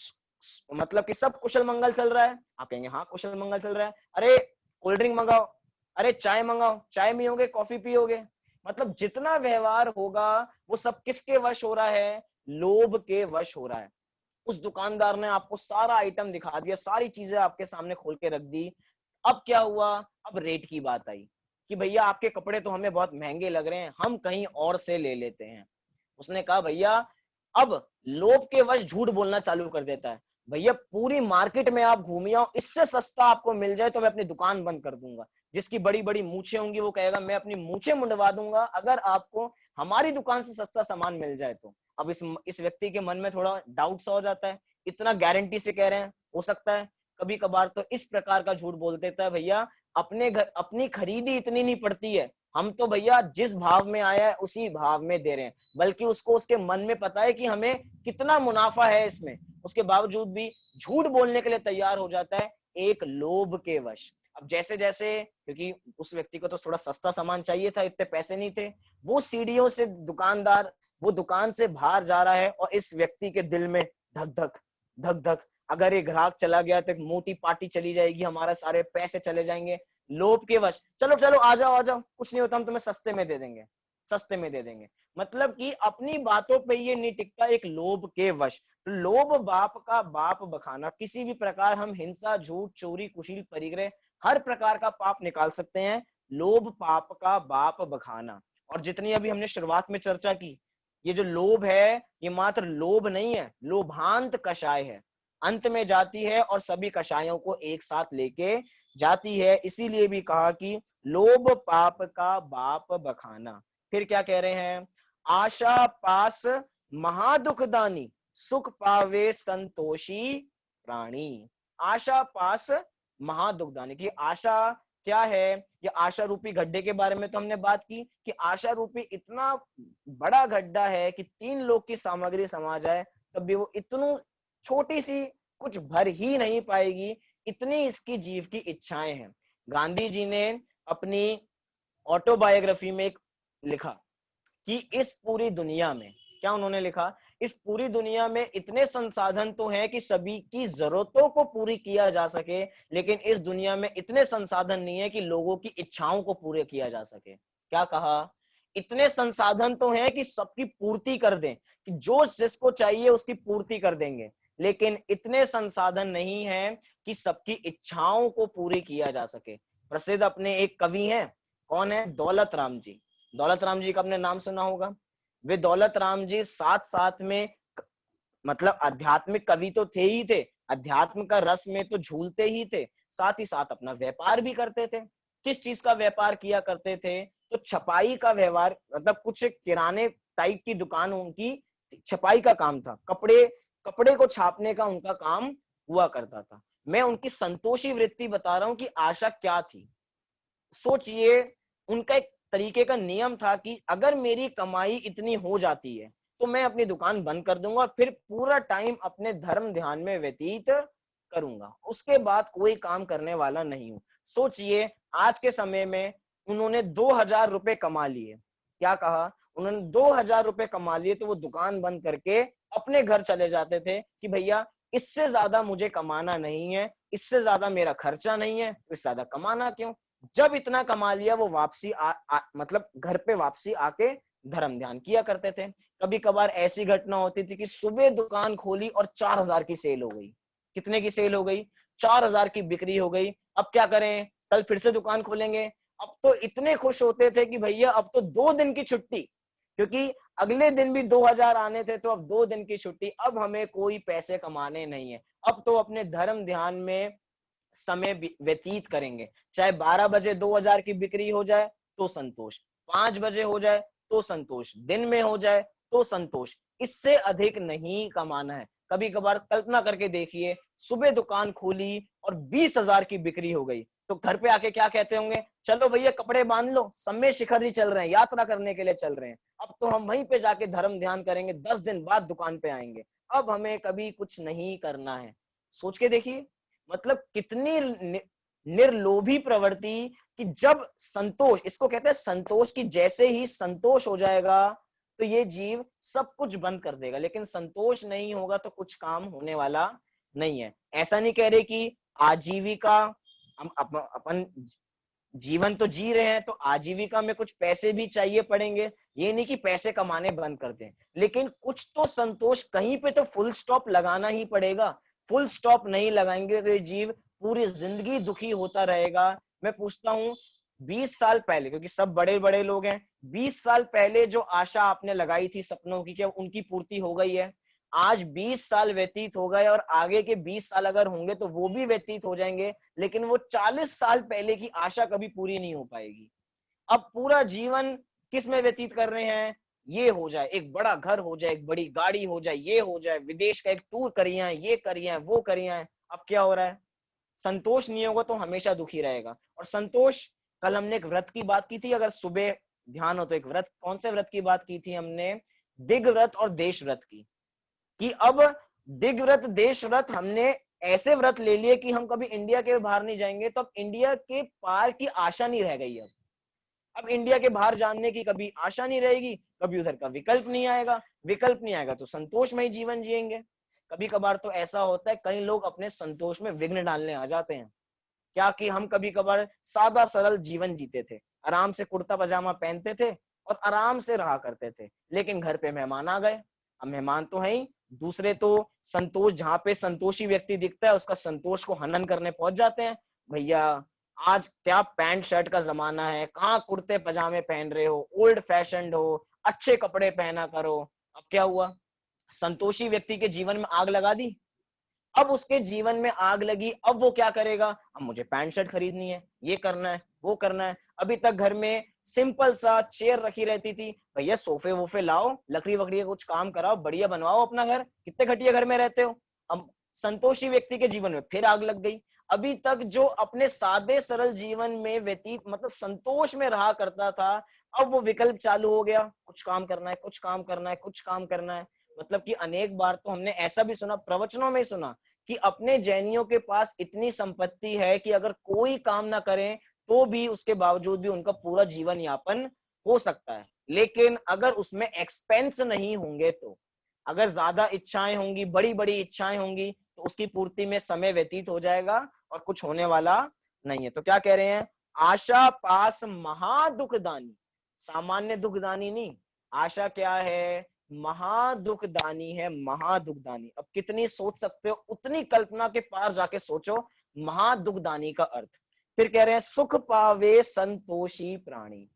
मतलब कि सब कुशल मंगल चल रहा है? आप कहेंगे हाँ कुशल मंगल चल रहा है। अरे कोल्ड ड्रिंक मंगाओ, अरे चाय मंगाओ, चाय पियोगे, कॉफी पियोगे। मतलब जितना व्यवहार होगा वो सब किसके वश हो रहा है? लोभ के वश हो रहा है। उस दुकानदार ने आपको सारा आइटम दिखा दिया, सारी चीजें आपके सामने खोल के रख दी। अब क्या हुआ? अब रेट की बात आई कि भैया आपके कपड़े तो हमें बहुत महंगे लग रहे हैं, हम कहीं और से ले लेते हैं। उसने कहा भैया, अब लोभ के वश झूठ बोलना चालू कर देता है। भैया पूरी मार्केट में आप घूमिए आओ, इससे सस्ता आपको मिल जाए तो मैं अपनी दुकान बंद कर दूंगा। जिसकी बड़ी बड़ी मूछें होंगी वो कहेगा मैं अपनी मूछें मुंडवा दूंगा अगर आपको हमारी दुकान से सस्ता सामान मिल जाए तो। अब इस व्यक्ति के मन में थोड़ा डाउट सा हो जाता है, इतना गारंटी से कह रहे हैं, हो सकता है कभी कभार तो इस प्रकार का झूठ बोल देता है। भैया अपने घर अपनी खरीदी इतनी नहीं पड़ती है, हम तो भैया जिस भाव में आया है उसी भाव में दे रहे हैं। बल्कि उसको उसके मन में पता है कि हमें कितना मुनाफा है इसमें, उसके बावजूद भी झूठ बोलने के लिए तैयार हो जाता है, एक लोभ के वश। अब जैसे जैसे, क्योंकि उस व्यक्ति को तो थोड़ा सस्ता सामान चाहिए था, इतने पैसे नहीं थे, वो सीढ़ियों से दुकानदार वो दुकान से बाहर जा रहा है और इस व्यक्ति के दिल में धक धक धक धक, अगर ये ग्राहक चला गया तो एक मोटी पार्टी चली जाएगी, हमारे सारे पैसे चले जाएंगे। लोभ के वश, चलो चलो आ जाओ आ जाओ, कुछ नहीं होता, हम तुम्हें सस्ते में दे देंगे, सस्ते में दे देंगे। मतलब कि अपनी बातों पे ये नहीं टिकता, एक लोभ के वश। लोभ बाप का बाप बखाना। किसी भी प्रकार हम हिंसा, झूठ, चोरी, कुशील, परिग्रह, हर प्रकार का पाप निकाल सकते हैं। लोभ पाप का बाप बखाना। और जितनी अभी हमने शुरुआत में चर्चा की, ये जो लोभ है ये मात्र लोभ नहीं है, लोभांत कषाय है, अंत में जाती है और सभी कषायों को एक साथ लेके जाती है। इसीलिए भी कहा कि लोभ पाप का बाप बखाना। फिर क्या कह रहे हैं? आशा पास महादुखदानी सुख पावे संतोषी प्राणी। आशा पास महादुखदानी की आशा क्या है? ये आशा रूपी गड्ढे के बारे में तो हमने बात की कि आशा रूपी इतना बड़ा गड्ढा है कि 3 लोग की सामग्री समा जाए तब भी वो इतनी छोटी सी कुछ भर ही नहीं पाएगी, इतनी इसकी जीव की इच्छाएं हैं। गांधी जी ने अपनी ऑटोबायोग्राफी में एक लिखा कि इस पूरी दुनिया में, क्या उन्होंने लिखा? इस पूरी दुनिया में इतने संसाधन तो हैं कि सभी की जरूरतों को पूरी किया जा सके, लेकिन इस दुनिया में इतने संसाधन नहीं है कि लोगों की इच्छाओं को पूरे किया जा सके। क्या कहा? इतने संसाधन तो हैं कि सबकी पूर्ति कर दें, कि जो जिसको चाहिए उसकी पूर्ति कर देंगे, लेकिन इतने संसाधन नहीं है कि सबकी इच्छाओं को पूरी किया जा सके। प्रसिद्ध अपने एक कवि हैं, कौन है? दौलत राम जी। दौलत राम जी का आपने नाम सुना होगा। वे दौलत राम जी साथ साथ में मतलब आध्यात्मिक कवि तो थे ही थे, अध्यात्म का रस में तो झूलते ही थे, साथ ही साथ अपना व्यापार भी करते थे। किस चीज का व्यापार किया करते थे? तो छपाई का व्यवहार, मतलब कुछ किराने टाइप की दुकान उनकी, छपाई का काम था, कपड़े कपड़े को छापने का उनका काम हुआ करता था। मैं उनकी संतोषी वृत्ति बता रहा हूं कि आशा क्या थी। सोचिए, उनका एक तरीके का नियम था कि अगर मेरी कमाई इतनी हो जाती है तो मैं अपनी दुकान बंद कर दूंगा और फिर पूरा टाइम अपने धर्म ध्यान में व्यतीत करूंगा, उसके बाद कोई काम करने वाला नहीं हूं। सोचिए, आज के समय में उन्होंने 2000 रुपए कमा लिए। क्या कहा? उन्होंने 2000 रुपए कमा लिए तो वो दुकान बंद करके अपने घर चले जाते थे कि भैया इससे ज्यादा मुझे कमाना नहीं है, इससे ज्यादा मेरा खर्चा नहीं है, तो इससे ज्यादा कमाना क्यों। जब इतना कमा लिया वो वापसी मतलब घर पे वापसी आके धर्म ध्यान किया करते थे। कभी कभार ऐसी घटना होती थी कि सुबह दुकान खोली और 4000 की सेल हो गई। कितने की सेल हो गई? 4000 की बिक्री हो गई। अब क्या करें? कल फिर से दुकान खोलेंगे। अब तो इतने खुश होते थे कि भैया अब तो 2 दिन की छुट्टी, क्योंकि अगले दिन भी 2000 आने थे, तो अब 2 दिन की छुट्टी, अब हमें कोई पैसे कमाने नहीं है, अब तो अपने धर्म ध्यान में समय व्यतीत करेंगे। चाहे 12 बजे 2000 की बिक्री हो जाए तो संतोष, 5 बजे हो जाए तो संतोष, दिन में हो जाए तो संतोष, इससे अधिक नहीं कमाना है। कभी कभार कल्पना करके देखिए, सुबह दुकान खोली और 20,000 की बिक्री हो गई, तो घर पे आके क्या कहते होंगे? चलो भैया कपड़े बांध लो, समय शिखर जी चल रहे हैं, यात्रा करने के लिए चल रहे हैं, अब तो हम वहीं पे जाके धर्म ध्यान करेंगे, 10 दिन बाद दुकान पे आएंगे, अब हमें कभी कुछ नहीं करना है। सोच के देखिए, मतलब कितनी निर्लोभी प्रवृत्ति, कि जब संतोष, इसको कहते हैं संतोष, की जैसे ही संतोष हो जाएगा तो ये जीव सब कुछ बंद कर देगा, लेकिन संतोष नहीं होगा तो कुछ काम होने वाला नहीं है। ऐसा नहीं कह रहे कि आजीविका, हम अपन जीवन तो जी रहे हैं तो आजीविका में कुछ पैसे भी चाहिए पड़ेंगे, ये नहीं कि पैसे कमाने बंद कर दें, लेकिन कुछ तो संतोष, कहीं पे तो फुल स्टॉप लगाना ही पड़ेगा। फुल स्टॉप नहीं लगाएंगे तो ये जीव पूरी जिंदगी दुखी होता रहेगा। मैं पूछता हूँ, 20 साल पहले, क्योंकि सब बड़े बड़े लोग हैं, 20 साल पहले जो आशा आपने लगाई थी सपनों की, क्या उनकी पूर्ति हो गई है? आज 20 साल व्यतीत हो गए और आगे के 20 साल अगर होंगे तो वो भी व्यतीत हो जाएंगे, लेकिन वो 40 साल पहले की आशा कभी पूरी नहीं हो पाएगी। अब पूरा जीवन किस में व्यतीत कर रहे हैं? ये हो जाए, एक बड़ा घर हो जाए, एक बड़ी गाड़ी हो जाए, ये हो जाए, विदेश का एक टूर करिए हैं, ये करिए हैं, वो करिए हैं। अब क्या हो रहा है? संतोष नहीं होगा तो हमेशा दुखी रहेगा। और संतोष, कल हमने एक व्रत की बात की थी, अगर सुबह ध्यान हो तो, एक व्रत, कौन से व्रत की बात की थी हमने? दिग व्रत और देश व्रत की। कि अब दिग व्रत, देश व्रत, हमने ऐसे व्रत ले लिए कि हम कभी इंडिया के बाहर नहीं जाएंगे, तो अब इंडिया के पार की आशा नहीं रह गई। अब इंडिया के बाहर जानने की कभी आशा नहीं रहेगी, कभी उधर का विकल्प नहीं आएगा, विकल्प नहीं आएगा तो संतोषमय जीवन जिएंगे। कभी कभार तो ऐसा होता है, कई लोग अपने संतोष में विघ्न डालने आ जाते हैं। क्या कि हम कभी कभार सादा सरल जीवन जीते थे, आराम से कुर्ता पजामा पहनते थे और आराम से रहा करते थे, लेकिन घर पे मेहमान आ गए। अब मेहमान तो है ही, दूसरे तो संतोष, जहां पे संतोषी व्यक्ति दिखता है उसका संतोष को हनन करने पहुंच जाते हैं। भैया आज क्या पैंट शर्ट का जमाना है, कहाँ कुर्ते पजामे पहन रहे हो, ओल्ड फैशन्ड हो, अच्छे कपड़े पहना करो। अब क्या हुआ? संतोषी व्यक्ति के जीवन में आग लगा दी। अब उसके जीवन में आग लगी, अब वो क्या करेगा? अब मुझे पैंट शर्ट खरीदनी है, ये करना है, वो करना है। अभी तक घर में सिंपल सा चेयर रखी रहती थी, भैया सोफे वोफे लाओ, लकड़ी वकड़ी का कुछ काम कराओ, बढ़िया बनवाओ अपना घर, कितने घटिया घर में रहते हो। अब संतोषी व्यक्ति के जीवन में फिर आग लग गई। अभी तक जो अपने सादे सरल जीवन में व्यतीत मतलब संतोष में रहा करता था, अब वो विकल्प चालू हो गया, कुछ काम करना है, कुछ काम करना है, कुछ काम करना है। मतलब कि अनेक बार तो हमने ऐसा भी सुना, प्रवचनों में सुना, कि अपने जैनियों के पास इतनी संपत्ति है कि अगर कोई काम ना करें तो भी उसके बावजूद भी उनका पूरा जीवन यापन हो सकता है। लेकिन अगर उसमें एक्सपेंस नहीं होंगे, तो अगर ज्यादा इच्छाएं होंगी, बड़ी बड़ी इच्छाएं होंगी, तो उसकी पूर्ति में समय व्यतीत हो जाएगा और कुछ होने वाला नहीं है। तो क्या कह रहे हैं, आशा पास महादुखदानी, सामान्य दुखदानी नहीं, आशा क्या है, महादुखदानी है, महादुखदानी। अब कितनी सोच सकते हो उतनी कल्पना के पार जाके सोचो महादुखदानी का अर्थ। फिर कह रहे हैं सुख पावे संतोषी प्राणी।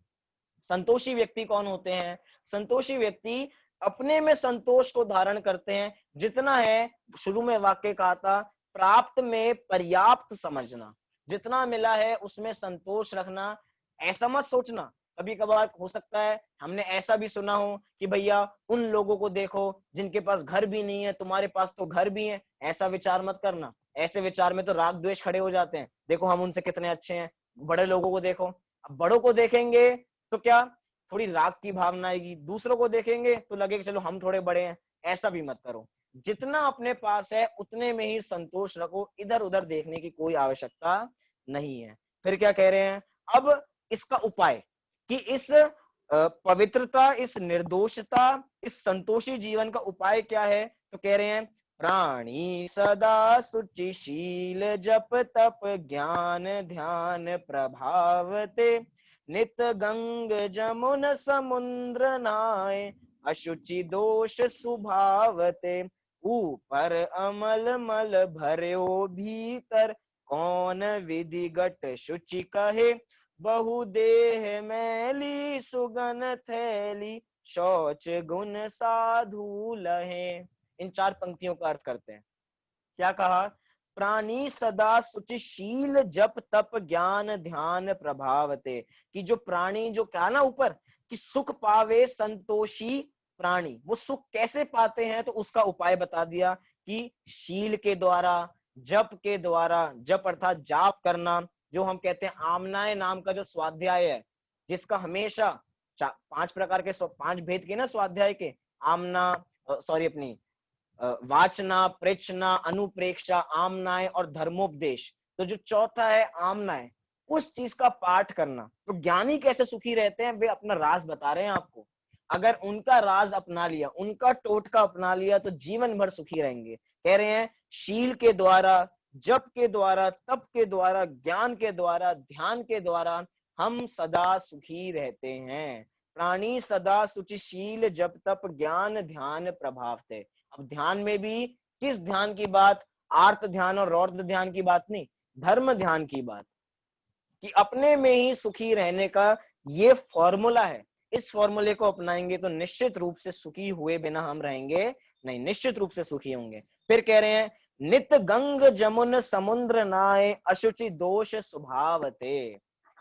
संतोषी व्यक्ति कौन होते हैं, संतोषी व्यक्ति अपने में संतोष को धारण करते हैं, जितना है, शुरू में वाक्य कहा था, प्राप्त में पर्याप्त समझना, जितना मिला है उसमें संतोष रखना। ऐसा मत सोचना, कभी कभार हो सकता है हमने ऐसा भी सुना हो कि भैया उन लोगों को देखो जिनके पास घर भी नहीं है, तुम्हारे पास तो घर भी है। ऐसा विचार मत करना, ऐसे विचार में तो राग द्वेष खड़े हो जाते हैं। देखो हम उनसे कितने अच्छे हैं, बड़े लोगों को देखो। अब बड़ों को देखेंगे तो क्या, थोड़ी राग की भावना आएगी, दूसरों को देखेंगे तो लगेगा चलो हम थोड़े बड़े हैं। ऐसा भी मत करो, जितना अपने पास है उतने में ही संतोष रखो, इधर उधर देखने की कोई आवश्यकता नहीं है। फिर क्या कह रहे हैं, अब इसका उपाय, कि इस पवित्रता, इस निर्दोषता, इस संतोषी जीवन का उपाय क्या है। तो कह रहे हैं प्राणी सदा शुचिशील जप तप ज्ञान ध्यान प्रभावते नित गंग जमुन समुद्र नाय अशुचि दोष सुभावते ऊपर अमल मल भर्यो भीतर कौन विधिगत शुचि कहे बहुदेह मैली सुगन थैली शौच गुण साधु लहे। इन चार पंक्तियों का अर्थ करते हैं। क्या कहा, प्राणी सदा शुचिशील जप तप ज्ञान ध्यान प्रभावते, कि जो प्राणी, जो क्या ना ऊपर, कि सुख पावे संतोषी प्राणी, वो सुख कैसे पाते हैं, तो उसका उपाय बता दिया कि शील के द्वारा, जप के द्वारा, जप अर्थात जाप करना, जो हम कहते हैं आमनाय नाम का जो स्वाध्याय है, जिसका हमेशा 5 प्रकार के 5 भेद के ना स्वाध्याय के, आमना, सॉरी अपनी वाचना, प्रेक्षना, अनुप्रेक्षा, आमनाय और धर्मोपदेश। तो जो चौथा है आमनाय, उस चीज का पाठ करना। तो ज्ञानी कैसे सुखी रहते हैं, वे अपना राज बता रहे हैं आपको। अगर उनका राज अपना लिया, उनका टोटका अपना लिया, तो जीवन भर सुखी रहेंगे। कह रहे हैं शील के द्वारा, जप के द्वारा, तप के द्वारा, ज्ञान के द्वारा, ध्यान के द्वारा हम सदा सुखी रहते हैं। प्राणी सदा सुचिशील जप तप ज्ञान ध्यान प्रभाव थे। अब ध्यान में भी किस ध्यान की बात, आर्त ध्यान और रौद्र ध्यान की बात नहीं, धर्म ध्यान की बात, कि अपने में ही सुखी रहने का ये फॉर्मूला है। इस फॉर्मूले को अपनाएंगे तो निश्चित रूप से सुखी हुए बिना हम रहेंगे नहीं, निश्चित रूप से सुखी होंगे। फिर कह रहे हैं नित गंग जमुन समुद्र नाय अशुचि दोष स्वभावते।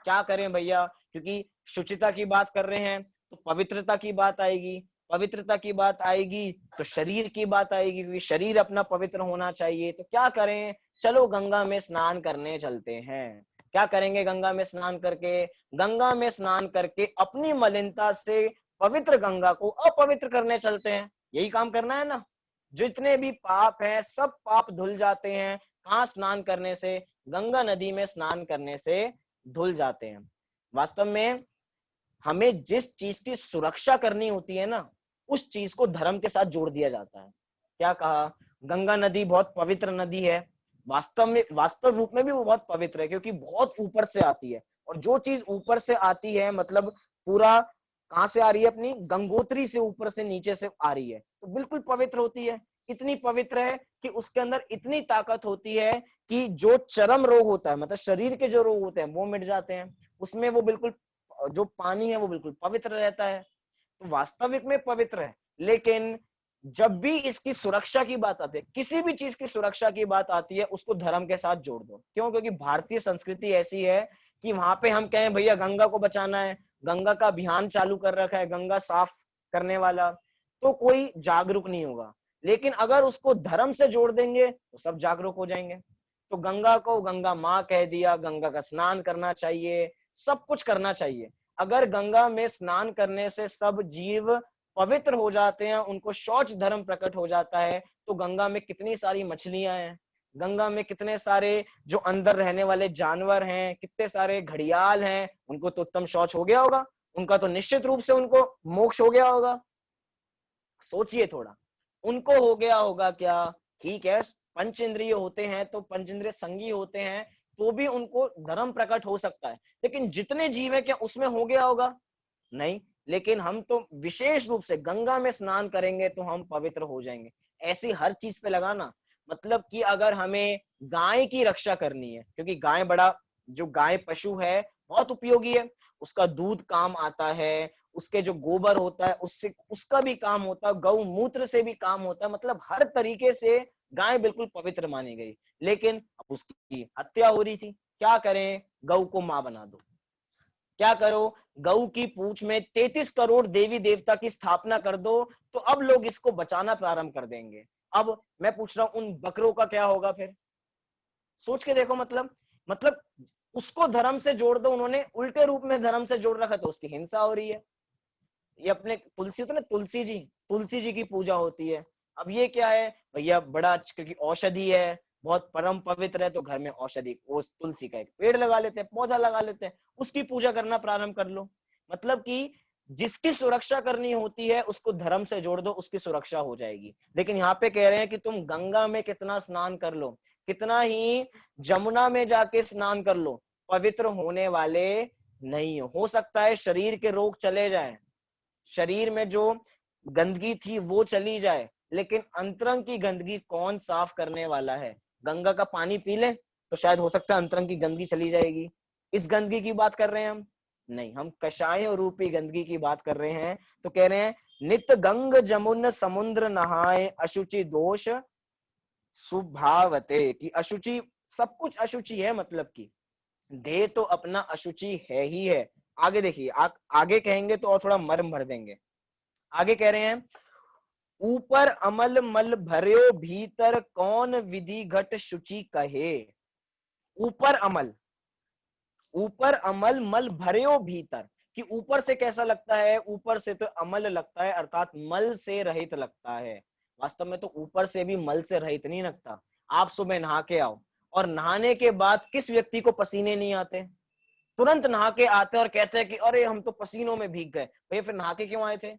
क्या करें भैया, क्योंकि शुचिता की बात कर रहे हैं तो पवित्रता की बात आएगी, पवित्रता की बात आएगी तो शरीर की बात आएगी, क्योंकि शरीर अपना पवित्र होना चाहिए। तो क्या करें, चलो गंगा में स्नान करने चलते हैं। क्या करेंगे गंगा में स्नान करके, गंगा में स्नान करके अपनी मलिनता से पवित्र गंगा को अपवित्र करने चलते हैं। यही काम करना है ना, जितने भी पाप हैं सब पाप धुल जाते हैं। कहाँ स्नान करने से, गंगा नदी में स्नान करने से धुल जाते हैं। वास्तव में हमें जिस चीज की सुरक्षा करनी होती है ना, उस चीज को धर्म के साथ जोड़ दिया जाता है। क्या कहा, गंगा नदी बहुत पवित्र नदी है, वास्तव में, वास्तव रूप में भी वो बहुत पवित्र है, क्योंकि बहुत ऊपर से आती है। और जो चीज ऊपर से आती है, मतलब पूरा कहां से आ रही है, अपनी गंगोत्री से ऊपर से नीचे से आ रही है, तो बिल्कुल पवित्र होती है। इतनी पवित्र है कि उसके अंदर इतनी ताकत होती है कि जो चरम रोग होता है, मतलब शरीर के जो रोग होते हैं वो मिट जाते हैं। उसमें वो बिल्कुल, जो पानी है वो बिल्कुल पवित्र रहता है। तो वास्तविक में पवित्र है। लेकिन जब भी इसकी सुरक्षा की बात आती है, किसी भी चीज की सुरक्षा की बात आती है, उसको धर्म के साथ जोड़ दो। क्यों, क्योंकि भारतीय संस्कृति ऐसी है कि वहां पे हम कहें भैया गंगा को बचाना है, गंगा का अभियान चालू कर रखा है, गंगा साफ करने वाला, तो कोई जागरूक नहीं होगा। लेकिन अगर उसको धर्म से जोड़ देंगे तो सब जागरूक हो जाएंगे। तो गंगा को गंगा माँ कह दिया, गंगा का स्नान करना चाहिए, सब कुछ करना चाहिए। अगर गंगा में स्नान करने से सब जीव पवित्र हो जाते हैं, उनको शौच धर्म प्रकट हो जाता है, तो गंगा में कितनी सारी मछलियां हैं, गंगा में कितने सारे जो अंदर रहने वाले जानवर हैं, कितने सारे घड़ियाल हैं, उनको तो उत्तम शौच हो गया होगा, उनका तो निश्चित रूप से उनको मोक्ष हो गया होगा। सोचिए थोड़ा, उनको हो गया होगा क्या? ठीक है, पंच इंद्रिय होते हैं तो पंच इंद्रिय संगी होते हैं, तो भी उनको धर्म प्रकट हो सकता है, लेकिन जितने जीव है क्या उसमें हो गया होगा? नहीं। लेकिन हम तो विशेष रूप से गंगा में स्नान करेंगे तो हम पवित्र हो जाएंगे। ऐसी हर चीज पे लगाना, मतलब कि अगर हमें गाय की रक्षा करनी है, क्योंकि गाय बड़ा, जो गाय पशु है बहुत उपयोगी है, उसका दूध काम आता है, उसके जो गोबर होता है उससे उसका भी काम होता है, गौमूत्र से भी काम होता है, मतलब हर तरीके से गाय बिल्कुल पवित्र मानी गई। लेकिन अब उसकी हत्या हो रही थी, क्या करें? गौ को मां बना दो। क्या करो? गऊ की पूंछ में 33 करोड़ देवी देवता की स्थापना कर दो, तो अब लोग इसको बचाना प्रारंभ कर देंगे। अब मैं पूछ रहा हूं उन बकरों का क्या होगा फिर? सोच के देखो, मतलब उसको धर्म से जोड़ दो, उन्होंने उल्टे रूप में धर्म से जोड़ रखा, तो उसकी हिंसा हो रही है। ये अपने तुलसी होता है ना, तुलसी जी की पूजा होती है। अब ये क्या है भैया, बड़ा क्योंकि औषधि है, बहुत परम पवित्र है, तो घर में औषधि उस तुलसी का एक पेड़ लगा लेते हैं, पौधा लगा लेते हैं, उसकी पूजा करना प्रारंभ कर लो। मतलब कि जिसकी सुरक्षा करनी होती है उसको धर्म से जोड़ दो, उसकी सुरक्षा हो जाएगी। लेकिन यहाँ पे कह रहे हैं कि तुम गंगा में कितना स्नान कर लो, कितना ही जमुना में जाके स्नान कर लो, पवित्र होने वाले नहीं हो सकता है शरीर के रोग चले जाएं, शरीर में जो गंदगी थी वो चली जाए, लेकिन अंतरंग की गंदगी कौन साफ करने वाला है? गंगा का पानी पी ले तो शायद हो सकता है अंतरंग की गंदगी चली जाएगी। इस गंदगी की बात कर रहे हैं हम? नहीं, हम कषाय रूपी गंदगी की बात कर रहे हैं। तो कह रहे हैं नित गंग जमुन समुद्र नहाए, अशुचि दोष सुभावते, कि अशुचि, सब कुछ अशुचि है, मतलब कि देह तो अपना अशुचि है ही है। आगे देखिए, आगे कहेंगे तो और थोड़ा मर्म भर देंगे। आगे कह रहे हैं ऊपर अमल मल भर्यो भीतर कौन विधि घट शुचि कहे। ऊपर अमल, ऊपर अमल मल भर्यो भीतर, कि ऊपर से कैसा लगता है? ऊपर से तो अमल लगता है, अर्थात मल से रहित लगता है। वास्तव में तो ऊपर से भी मल से रहित नहीं लगता। आप सुबह नहा के आओ, और नहाने के बाद किस व्यक्ति को पसीने नहीं आते? तुरंत नहा के आते हैं और कहते हैं कि अरे हम तो पसीनों में भीग गए। भैया फिर नहा के क्यों आए थे?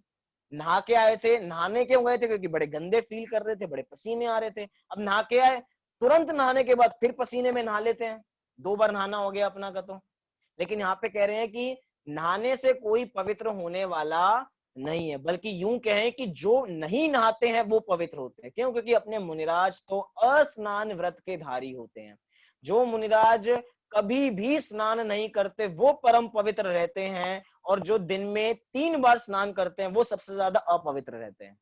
नहा के आए थे, नहाने क्यों गए थे? क्योंकि बड़े गंदे फील कर रहे थे, बड़े पसीने आ रहे थे। अब नहा के आए, तुरंत नहाने के बाद फिर पसीने में नहा लेते हैं, 2 बार नहाना हो गया अपना का तो। लेकिन यहाँ पे कह रहे हैं कि नहाने से कोई पवित्र होने वाला नहीं है, बल्कि यूं कहें कि जो नहीं नहाते हैं वो पवित्र होते हैं। क्यों? क्योंकि अपने मुनिराज तो अस्नान व्रत के धारी होते हैं। जो मुनिराज कभी भी स्नान नहीं करते वो परम पवित्र रहते हैं, और जो दिन में 3 बार स्नान करते हैं वो सबसे ज्यादा अपवित्र रहते हैं।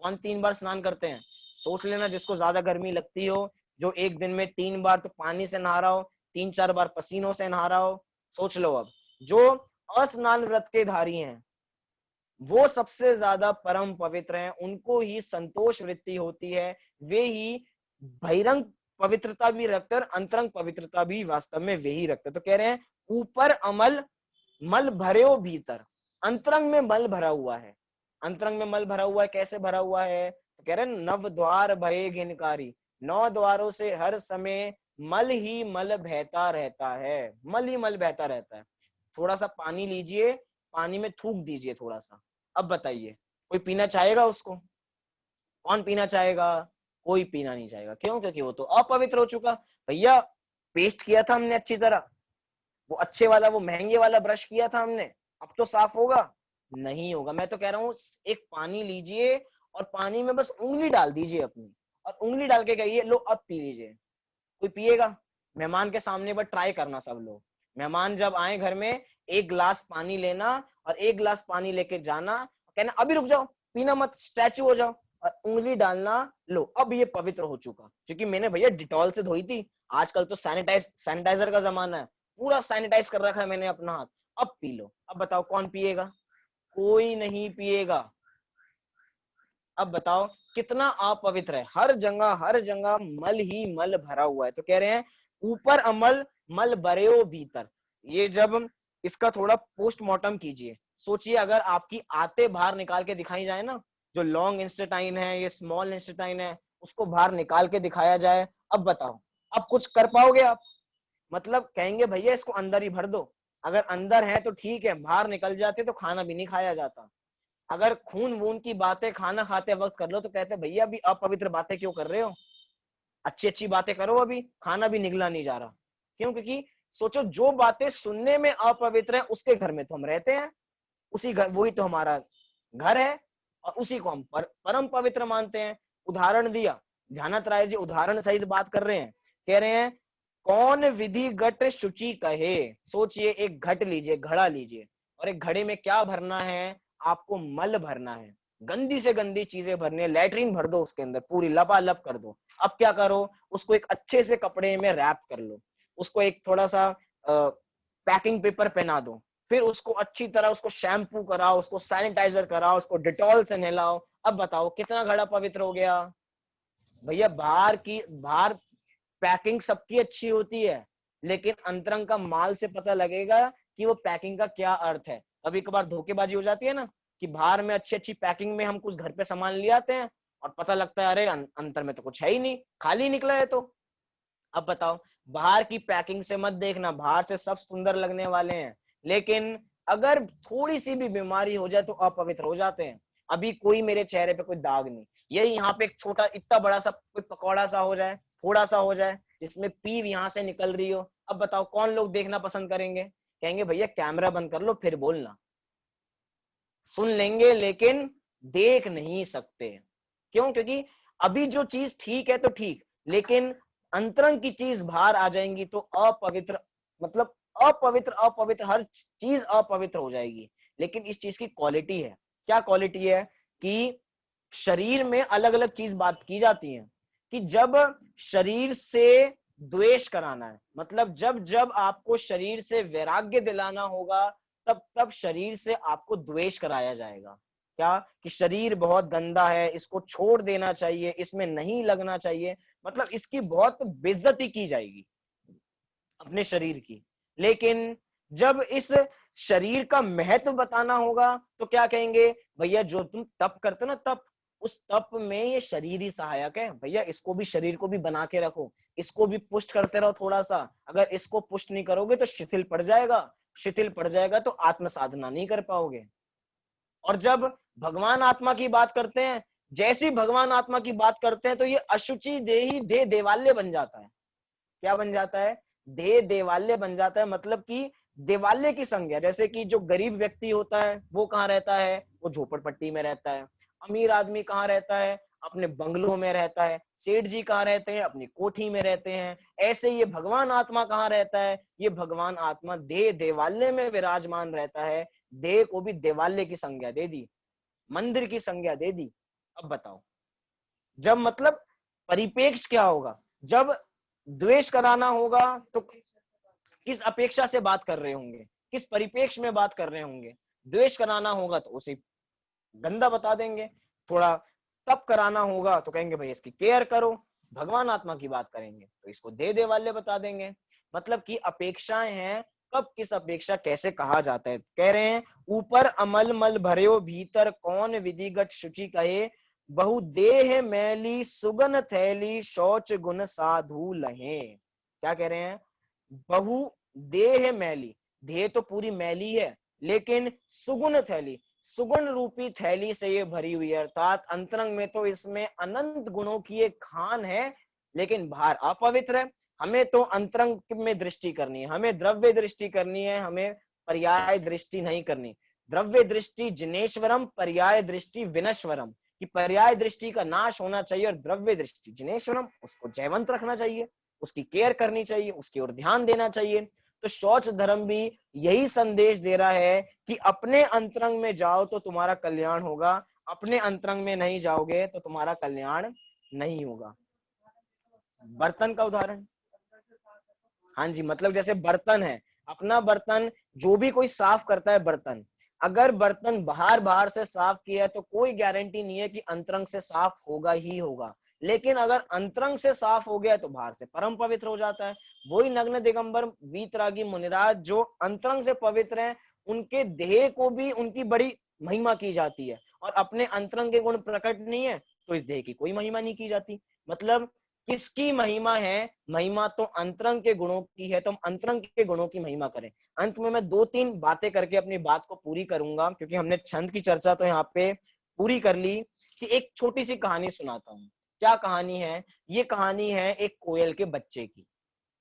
कौन 3 बार स्नान करते हैं? सोच लेना, जिसको ज्यादा गर्मी लगती हो, जो एक दिन में 3 बार तो पानी से नहा रहा हो, 3-4 बार पसीनों से नहा रहा हो, सोच लो। अब जो अस्नान व्रत के धारी हैं वो सबसे ज्यादा परम पवित्र हैं, उनको ही संतोष वृत्ति होती है, वे ही बहिरंग पवित्रता भी रखते हैं और अंतरंग पवित्रता भी वास्तव में वे ही रखते हैं। तो कह रहे हैं ऊपर अमल मल भरे भीतर, अंतरंग में मल भरा हुआ है। अंतरंग में मल भरा हुआ है, कैसे भरा हुआ है? तो कह रहे हैं नव द्वार भये घिनकारी, 9 द्वारों से हर समय मल ही मल बहता रहता है, मल ही मल बहता रहता है। थोड़ा सा पानी लीजिए, पानी में थूक दीजिए थोड़ा सा, अब बताइए कोई पीना चाहेगा उसको? कौन पीना चाहेगा? कोई पीना नहीं चाहेगा। क्यों? क्योंकि वो तो अपवित्र हो चुका। भैया पेस्ट किया था हमने अच्छी तरह, वो अच्छे वाला, वो महंगे वाला ब्रश किया था हमने, अब तो साफ होगा? नहीं होगा। मैं तो कह रहा हूँ एक पानी लीजिए और पानी में बस उंगली डाल दीजिए अपनी, और उंगली डाल के कहिए लो अब पी लीजिए। कोई पिएगा? मेहमान के सामने बस ट्राई करना सब लोग, मेहमान जब आए घर में, 1 गिलास पानी लेना और 1 गिलास पानी लेके जाना, कहना अभी रुक जाओ, पीना मत, स्टैचू हो जाओ, और उंगली डालना, लो अब ये पवित्र हो चुका। क्योंकि मैंने भैया डिटॉल से धोई थी, आजकल तो सैनिटाइजर का जमाना है, पूरा सैनिटाइज कर रखा है मैंने अपना हाथ, अब पी लो। अब बताओ कौन पिएगा? कोई नहीं पिएगा। अब बताओ कितना अपवित्र है, हर जगह मल ही मल भरा हुआ है। तो कह रहे हैं ऊपर अमल मल बरयो भीतर। ये जब इसका थोड़ा पोस्टमार्टम कीजिए, सोचिए अगर आपकी आते बाहर निकाल के दिखाई जाए ना, जो लॉन्ग इंस्टेटाइन है, ये स्मॉल इंस्टेटाइन है, उसको बाहर निकाल के दिखाया जाए, अब बताओ अब कुछ कर पाओगे आप? मतलब कहेंगे भैया इसको अंदर ही भर दो। अगर अंदर है तो ठीक है, बाहर निकल जाते तो खाना भी नहीं खाया जाता। अगर खून वून की बातें खाना खाते वक्त कर लो तो कहते भैया अभी अपवित्र बातें क्यों कर रहे हो, अच्छी अच्छी बातें करो, अभी खाना भी निगला नहीं जा रहा। क्यों? क्योंकि सोचो जो बातें सुनने में अपवित्र है उसके घर में तो हम रहते हैं, उसी घर, वही तो हमारा घर है, और उसी को हम परम पवित्र मानते हैं। उदाहरण दिया ध्यानत राय जी, उदाहरण सहित बात कर रहे हैं। कह रहे हैं कौन विधि घट शुचि कहे। सोचिए एक घट लीजिए, घड़ा लीजिए, और एक घड़े में क्या भरना है? आपको मल भरना है, गंदी से गंदी चीजें भरनी है, लैट्रिन भर दो उसके अंदर, पूरी लबालब कर दो। अब क्या करो? उसको एक अच्छे से कपड़े में रैप कर लो, उसको एक थोड़ा सा पैकिंग पेपर पहना दो, फिर उसको अच्छी तरह उसको शैम्पू कराओ, उसको सैनिटाइजर कराओ, उसको डिटॉल से नहलाओ। अब बताओ कितना घड़ा पवित्र हो गया? भैया बाहर पैकिंग सबकी अच्छी होती है, लेकिन अंतरंग का माल से पता लगेगा कि वो पैकिंग का क्या अर्थ है। कभी कभार धोखेबाजी हो जाती है ना, कि बाहर में अच्छी अच्छी पैकिंग में हम कुछ घर पे सामान ले आते हैं और पता लगता है अरे अंतर में तो कुछ है ही नहीं, खाली निकला है। तो अब बताओ बाहर की पैकिंग से मत देखना, बाहर से सब सुंदर लगने वाले हैं, लेकिन अगर थोड़ी सी भी बीमारी हो जाए तो अपवित्र हो जाते हैं। अभी कोई मेरे चेहरे पे कोई दाग नहीं, यही यहाँ पे एक छोटा इतना बड़ा सा कोई पकौड़ा सा हो जाए, थोड़ा सा हो जाए जिसमें पीव यहाँ से निकल रही हो, अब बताओ कौन लोग देखना पसंद करेंगे? कहेंगे भैया कैमरा बंद कर लो फिर बोलना। सुन लेंगे लेकिन देख नहीं सकते। क्यों? क्योंकि अभी जो चीज ठीक है तो ठीक, लेकिन अंतरंग की चीज बाहर आ जाएंगी तो अपवित्र, मतलब अपवित्र अपवित्र हर चीज अपवित्र हो जाएगी। लेकिन इस चीज की क्वालिटी है, क्या क्वालिटी है? कि शरीर में अलग अलग चीज बात की जाती है, कि जब शरीर से द्वेष कराना है, मतलब जब जब आपको शरीर से वैराग्य दिलाना होगा, तब तब शरीर से आपको द्वेष कराया जाएगा। क्या? कि शरीर बहुत गंदा है, इसको छोड़ देना चाहिए, इसमें नहीं लगना चाहिए, मतलब इसकी बहुत बेइज्जती की जाएगी अपने शरीर की। लेकिन जब इस शरीर का महत्व बताना होगा तो क्या कहेंगे? भैया जो तुम तप करते हो ना, तप, उस तप में ये शरीर ही सहायक है, भैया इसको भी, शरीर को भी बना के रखो, इसको भी पुष्ट करते रहो थोड़ा सा। अगर इसको पुष्ट नहीं करोगे तो शिथिल पड़ जाएगा, शिथिल पड़ जाएगा तो आत्म साधना नहीं कर पाओगे। और जब भगवान आत्मा की बात करते हैं, जैसी भगवान आत्मा की बात करते हैं तो ये अशुचि देही देह देवालय बन जाता है। क्या बन जाता है? देह देवालय बन जाता है, मतलब कि देवालय की संज्ञा। जैसे कि जो गरीब व्यक्ति होता है वो कहाँ रहता है? वो झोपड़पट्टी में रहता है। अमीर आदमी कहाँ रहता है? अपने बंगलों में रहता है। सेठ जी कहाँ रहते हैं? अपनी कोठी में रहते हैं। ऐसे ये भगवान आत्मा कहाँ रहता है? ये भगवान आत्मा देह देवालय में विराजमान रहता है। देह को भी देवालय की संज्ञा दे दी, मंदिर की संज्ञा दे दी। अब बताओ जब, मतलब परिपेक्ष क्या होगा? जब द्वेष कराना होगा तो किस अपेक्षा से बात कर रहे होंगे, किस परिपेक्ष में बात कर रहे होंगे? द्वेष कराना होगा तो उसे गंदा बता देंगे, थोड़ा तप कराना होगा तो कहेंगे भाई इसकी केयर करो, भगवान आत्मा की बात करेंगे तो इसको दे दे वाले बता देंगे। मतलब कि अपेक्षाएं हैं, कब किस अपेक्षा कैसे कहा जाता है। कह रहे हैं ऊपर अमल मल भर्यो भीतर कौन विधिगत शुचि कहे, बहु देह मैली सुगन थैली शौच गुण साधु लहे। क्या कह रहे हैं? बहु देह मैली, देह तो पूरी मैली है, लेकिन सुगुण थैली, सुगुण रूपी थैली से ये भरी हुई है, अर्थात अंतरंग में तो इसमें अनंत गुणों की एक खान है, लेकिन बाहर अपवित्र है। हमें तो अंतरंग में दृष्टि करनी है, हमें द्रव्य दृष्टि करनी है, हमें पर्याय दृष्टि नहीं करनी। द्रव्य दृष्टि जिनेश्वरम, पर्याय दृष्टि विनश्वरम, कि पर्याय दृष्टि का नाश होना चाहिए और द्रव्य दृष्टि जिनेश्वरम, उसको जयवंत रखना चाहिए, उसकी केयर करनी चाहिए, उसकी ओर ध्यान देना चाहिए। तो शौच धर्म भी यही संदेश दे रहा है कि अपने अंतरंग में जाओ तो तुम्हारा कल्याण होगा, अपने अंतरंग में नहीं जाओगे तो तुम्हारा कल्याण नहीं होगा। बर्तन का उदाहरण, हाँ जी, मतलब जैसे बर्तन है, अपना बर्तन जो भी कोई साफ करता है बर्तन, अगर बर्तन बाहर बाहर से साफ किया है तो कोई गारंटी नहीं है कि अंतरंग से साफ होगा ही होगा। लेकिन अगर अंतरंग से साफ हो गया है तो बाहर से परम पवित्र हो जाता है। वही नग्न दिगंबर वीतरागी मुनिराज जो अंतरंग से पवित्र हैं, उनके देह को भी उनकी बड़ी महिमा की जाती है, और अपने अंतरंग के गुण प्रकट नहीं है तो इस देह की कोई महिमा नहीं की जाती। मतलब किसकी महिमा है? महिमा तो अंतरंग के गुणों की है, तो हम अंतरंग के गुणों की महिमा करें। अंत में मैं 2-3 बातें करके अपनी बात को पूरी करूंगा, क्योंकि हमने छंद की चर्चा तो यहाँ पे पूरी कर ली। कि एक छोटी सी कहानी सुनाता हूँ। क्या कहानी है? ये कहानी है एक कोयल के बच्चे की।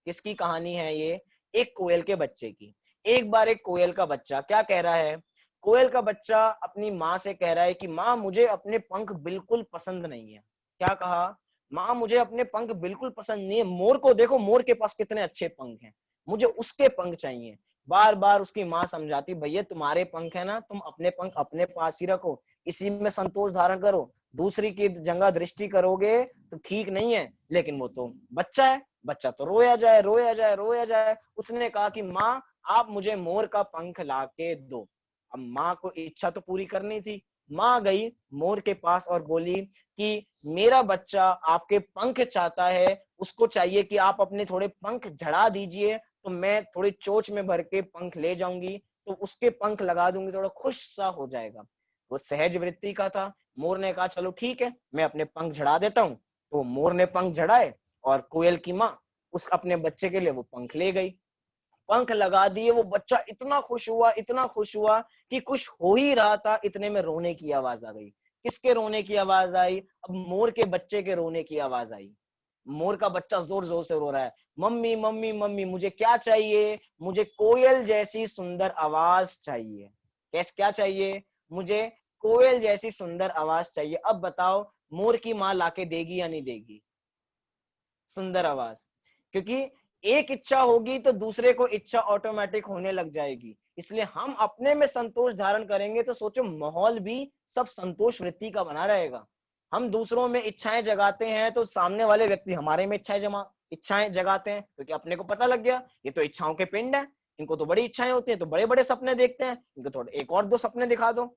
किसकी कहानी है ये? एक कोयल के बच्चे की। एक बार एक कोयल का बच्चा क्या कह रहा है? कोयल का बच्चा अपनी माँ से कह रहा है कि माँ, मुझे अपने पंख बिल्कुल पसंद नहीं है। क्या कहा? माँ, मुझे अपने पंख बिल्कुल पसंद नहीं है। मोर को देखो, मोर के पास कितने अच्छे पंख हैं, मुझे उसके पंख चाहिए। बार बार उसकी माँ समझाती, भैया तुम्हारे पंख है ना, तुम अपने पंख अपने पास ही रखो, इसी में संतोष धारण करो। दूसरी की जगह दृष्टि करोगे तो ठीक नहीं है। लेकिन वो तो बच्चा है, बच्चा तो रोया जाए रोया जाए रोया जाए। उसने कहा कि माँ, आप मुझे मोर का पंख ला के दो। अब माँ को इच्छा तो पूरी करनी थी। माँ गई मोर के पास और बोली कि मेरा बच्चा आपके पंख चाहता है, उसको चाहिए कि आप अपने थोड़े पंख झड़ा दीजिए, तो मैं थोड़ी चोंच में भर के पंख ले जाऊंगी, तो उसके पंख लगा दूंगी, थोड़ा खुश सा हो जाएगा। वो सहज वृत्ति का था। मोर ने कहा चलो ठीक है, मैं अपने पंख झड़ा देता हूँ। तो मोर ने पंख झड़ाए और कोयल की माँ उस अपने बच्चे के लिए वो पंख ले गई। पंख लगा दिए, वो बच्चा इतना खुश हुआ, इतना खुश हुआ कि खुश हो ही रहा था, इतने में रोने की आवाज आ गई। किसके रोने की आवाज आई? अब मोर के बच्चे के रोने की आवाज आई। मोर का बच्चा जोर जोर से रो रहा है, मम्मी मम्मी मम्मी, मुझे क्या चाहिए? मुझे कोयल जैसी सुंदर आवाज चाहिए। कैस क्या चाहिए? मुझे कोयल जैसी सुंदर आवाज चाहिए। अब बताओ, मोर की माँ लाके देगी या नहीं देगी सुंदर आवाज? क्योंकि एक इच्छा होगी तो दूसरे को इच्छा ऑटोमेटिक होने लग जाएगी। इसलिए हम अपने में संतोष धारण करेंगे तो सोचो माहौल भी सब संतोष वृत्ति का बना रहेगा। हम दूसरों में इच्छाएं जगाते हैं तो सामने वाले व्यक्ति हमारे में इच्छाएं जगाते हैं, क्योंकि अपने को पता लग गया ये तो इच्छाओं के पिंड है, इनको तो बड़ी इच्छाएं होती हैं, तो बड़े बड़े सपने देखते हैं, इनको थोड़े एक और दो सपने दिखा दो।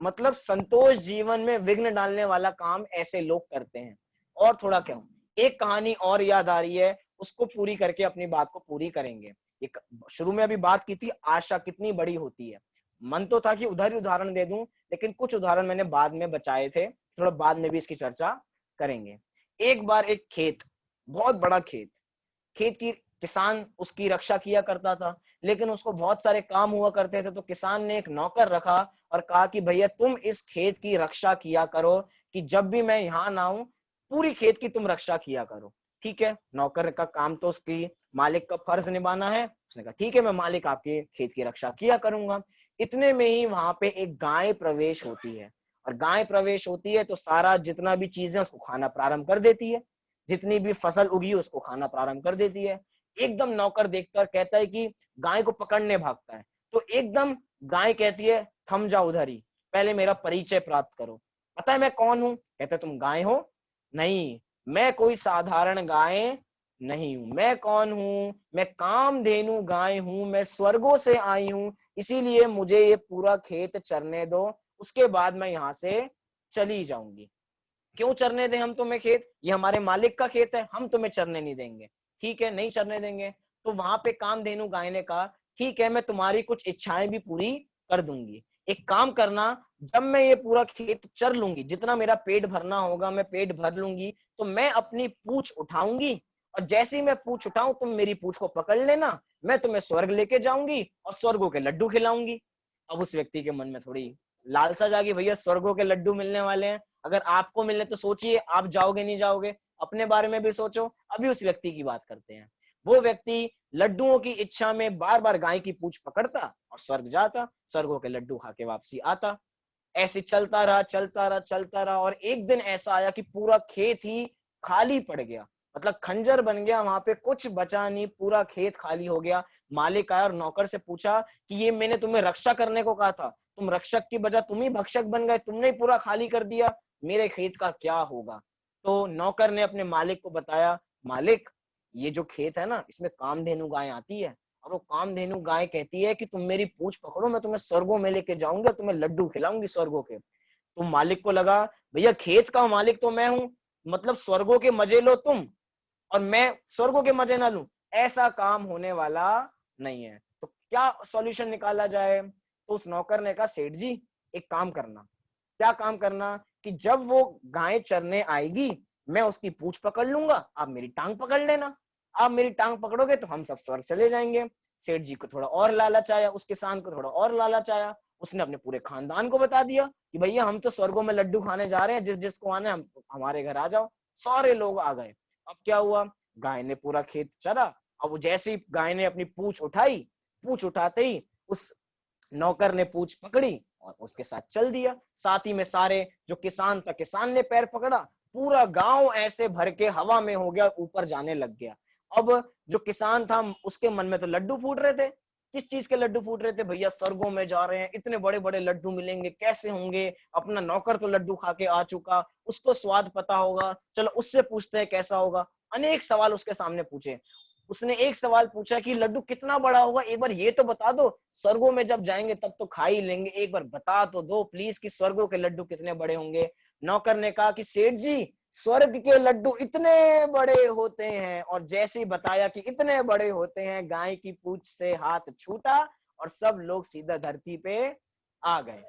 मतलब संतोष जीवन में विघ्न डालने वाला काम ऐसे लोग करते हैं। और थोड़ा क्यों, एक कहानी और याद आ रही है, उसको पूरी करके अपनी बात को पूरी करेंगे। एक शुरू में अभी बात की थी, आशा कितनी बड़ी होती है। मन तो था कि उधर ही उदाहरण दे दूं, लेकिन कुछ उदाहरण मैंने बाद में बचाए थे, थोड़ा बाद में भी इसकी चर्चा करेंगे। एक बार एक खेत, बहुत बड़ा खेत, खेत की किसान उसकी रक्षा किया करता था, लेकिन उसको बहुत सारे काम हुआ करते थे। तो किसान ने एक नौकर रखा और कहा कि भैया तुम इस खेत की रक्षा किया करो, कि जब भी मैं यहाँ ना आऊं पूरी खेत की तुम रक्षा किया करो। ठीक है, नौकर का काम तो उसकी मालिक का फर्ज निभाना है। उसने कहा ठीक है, मैं मालिक आपके खेत की रक्षा किया करूंगा। इतने में ही वहां पे एक गाय प्रवेश होती है, और गाय प्रवेश होती है तो सारा जितना भी चीजें उसको खाना प्रारंभ कर देती है, जितनी भी फसल उगी उसको खाना प्रारंभ कर देती है। एकदम नौकर देखकर कहता है कि गाय को पकड़ने भागता है, तो एकदम गाय कहती है थम जाओ उधर ही, पहले मेरा परिचय प्राप्त करो। पता है मैं कौन हूं? कहते तुम गाय हो? नहीं, मैं कोई साधारण गाय नहीं हूं। मैं कौन हूं? मैं कामधेनु गाय हूं, मैं स्वर्गों से आई हूं, इसीलिए मुझे ये पूरा खेत चरने दो, उसके बाद मैं यहाँ से चली जाऊंगी। क्यों चरने दें हम तुम्हें खेत? ये हमारे मालिक का खेत है, हम तुम्हें चरने नहीं देंगे। ठीक है, नहीं चरने देंगे। तो वहां पे कामधेनु गाय ने कहा ठीक है, मैं तुम्हारी कुछ इच्छाएं भी पूरी कर दूंगी। एक काम करना, जब मैं ये पूरा खेत चर लूंगी, जितना मेरा पेट भरना होगा मैं पेट भर लूंगी, तो मैं अपनी पूंछ उठाऊंगी, और जैसे ही मैं पूंछ उठाऊं तुम मेरी पूंछ को पकड़ लेना, मैं तुम्हें स्वर्ग लेके जाऊंगी और स्वर्गों के लड्डू खिलाऊंगी। अब उस व्यक्ति के मन में थोड़ी लालसा जागी, भैया स्वर्गों के लड्डू मिलने वाले हैं, अगर आपको मिले तो सोचिए आप जाओगे नहीं जाओगे, अपने बारे में भी सोचो। अभी उस व्यक्ति की बात करते हैं। वो व्यक्ति लड्डुओं की इच्छा में बार बार गाय की पूंछ पकड़ता और स्वर्ग जाता, स्वर्गों के लड्डू खा के वापसी आता। ऐसे चलता रहा चलता रहा चलता रहा, और एक दिन ऐसा आया कि पूरा खेत ही खाली पड़ गया, मतलब खंजर बन गया, वहां पे कुछ बचा नहीं, पूरा खेत खाली हो गया। मालिक आया और नौकर से पूछा कि ये मैंने तुम्हें रक्षा करने को कहा था, तुम रक्षक की बजाय तुम ही भक्षक बन गए, तुमने ही पूरा खाली कर दिया, मेरे खेत का क्या होगा? तो नौकर ने अपने मालिक को बताया, मालिक ये जो खेत है ना, इसमें कामधेनु गाय आती है और वो कामधेनु गाय कहती है कि तुम मेरी पूंछ पकड़ो, मैं तुम्हें स्वर्गों में लेके जाऊंगा, तुम्हें लड्डू खिलाऊंगी स्वर्गों के। तो मालिक को लगा भैया खेत का मालिक तो मैं हूं, मतलब स्वर्गों के मजे लो तुम और मैं स्वर्गों के मजे ना लूं, ऐसा काम होने वाला नहीं है। तो क्या सॉल्यूशन निकाला जाए? तो उस नौकर ने कहा सेठ जी एक काम करना। क्या काम करना? कि जब वो गाय चरने आएगी मैं उसकी पूंछ पकड़ लूंगा, आप मेरी टांग पकड़ लेना। आप मेरी टांग पकड़ोगे तो हम सब स्वर्ग चले जाएंगे। सेठ जी को थोड़ा और लालच आया, उस किसान को थोड़ा और लालच आया। उसने अपने पूरे खानदान को बता दिया कि भैया हम तो स्वर्गों में लड्डू खाने जा रहे हैं, जिस जिसको आना है हम हमारे घर आ जाओ। सारे लोग आ गए। अब क्या हुआ, गाय ने पूरा खेत चरा। अब वो जैसे ही गाय ने अपनी पूंछ उठाई, पूंछ उठाते ही उस नौकर ने पूंछ पकड़ी और उसके साथ चल दिया। साथ ही में सारे जो किसान था, किसान ने पैर पकड़ा, पूरा गांव ऐसे भर के हवा में हो गया, ऊपर जाने लग गया। अब जो किसान था उसके मन में तो लड्डू फूट रहे थे। किस चीज के लड्डू फूट रहे थे? भैया स्वर्गों में जा रहे हैं, इतने बड़े बड़े लड्डू मिलेंगे, कैसे होंगे? अपना नौकर तो लड्डू खा के आ चुका, उसको स्वाद पता होगा, चलो उससे पूछते हैं कैसा होगा। अनेक सवाल उसके सामने पूछे। उसने एक सवाल पूछा कि लड्डू कितना बड़ा होगा, एक बार ये तो बता दो, स्वर्गों में जब जाएंगे तब तो खा ही लेंगे, एक बार बता तो दो प्लीज कि स्वर्गों के लड्डू कितने बड़े होंगे। नौकर ने कहा कि सेठ जी स्वर्ग के लड्डू इतने बड़े होते हैं, और जैसे ही बताया कि इतने बड़े होते हैं, गाय की पूंछ से हाथ छूटा और सब लोग सीधा धरती पे आ गए।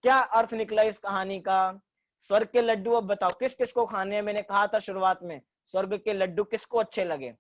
क्या अर्थ निकला इस कहानी का? स्वर्ग के लड्डू अब बताओ किस किस को खाने हैं? मैंने कहा था शुरुआत में, स्वर्ग के लड्डू किसको अच्छे लगे?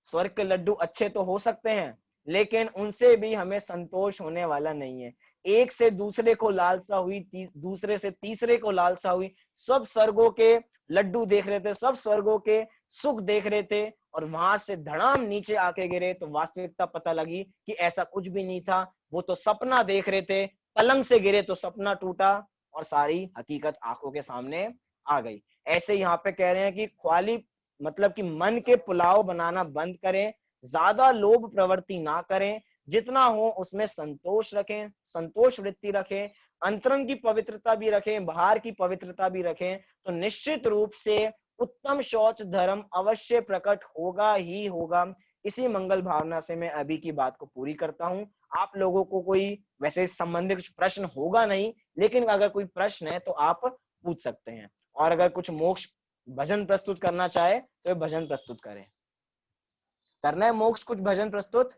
स्वर्ग के लड्डू अच्छे तो हो सकते हैं, लेकिन उनसे भी हमें संतोष होने वाला नहीं है। एक से दूसरे को लालसा हुई, दूसरे से तीसरे को लालसा हुई। सब स्वर्गों के लड्डू देख रहे थे, सब स्वर्गों के सुख देख रहे थे, और वहां से धड़ाम नीचे आके गिरे तो वास्तविकता पता लगी कि ऐसा कुछ भी नहीं था। वो तो सपना देख रहे थे, पलंग से गिरे तो सपना टूटा और सारी हकीकत आंखों के सामने आ गई। ऐसे यहाँ पे कह रहे हैं कि ख्वाली मतलब कि मन के पुलाव बनाना बंद करें, ज्यादा लोभ प्रवृत्ति ना करें, जितना हो उसमें संतोष रखें, संतोष वृत्ति रखें, अंतरंग की पवित्रता भी रखें, बाहर की पवित्रता भी रखें, तो निश्चित रूप से उत्तम शौच धर्म अवश्य प्रकट होगा ही होगा। इसी मंगल भावना से मैं अभी की बात को पूरी करता हूं। आप लोगों को कोई वैसे इस संबंधित कुछ प्रश्न होगा नहीं, लेकिन अगर कोई प्रश्न है तो आप पूछ सकते हैं। और अगर कुछ मोक्ष भजन प्रस्तुत करना चाहे तो भजन प्रस्तुत करें। करना है मोक्ष कुछ भजन प्रस्तुत?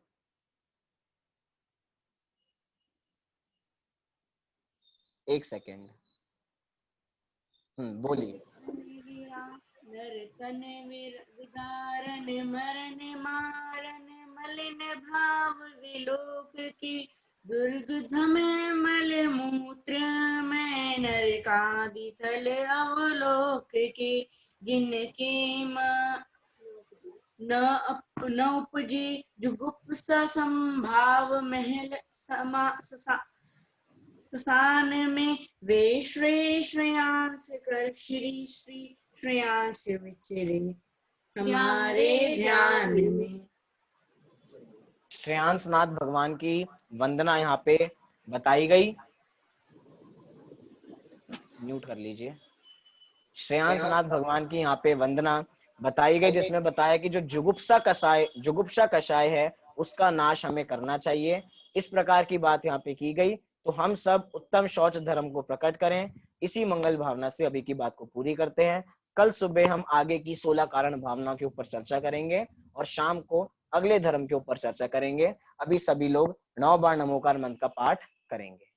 एक सेकेंड। बोलिए। नर्तन विदारन मरण मारन मलिन भाव विलोक की दुर्गध में मल मूत्र में नरकादि थल अवलोक की जिनके न उपजे जुगुप्सा संभाव महल ससान में वे श्रेयांश कर श्री श्री श्रेयांश विचरे हमारे ध्यान में। श्रेयांश नाथ भगवान की वंदना यहाँ पे बताई गई। म्यूट कर लीजिए। श्रेयांश नाथ भगवान की यहाँ पे वंदना बताई गई, जिसमें बताया कि जो जुगुप्सा कषाय है उसका नाश हमें करना चाहिए। इस प्रकार की बात यहाँ पे की गई। तो हम सब उत्तम शौच धर्म को प्रकट करें। इसी मंगल भावना से अभी की बात को पूरी करते हैं। कल सुबह हम आगे की 16 कारण भावना के ऊपर चर्चा करेंगे और शाम को अगले धर्म के ऊपर चर्चा करेंगे। अभी सभी लोग 9 बार नमोकार मंत्र का पाठ करेंगे।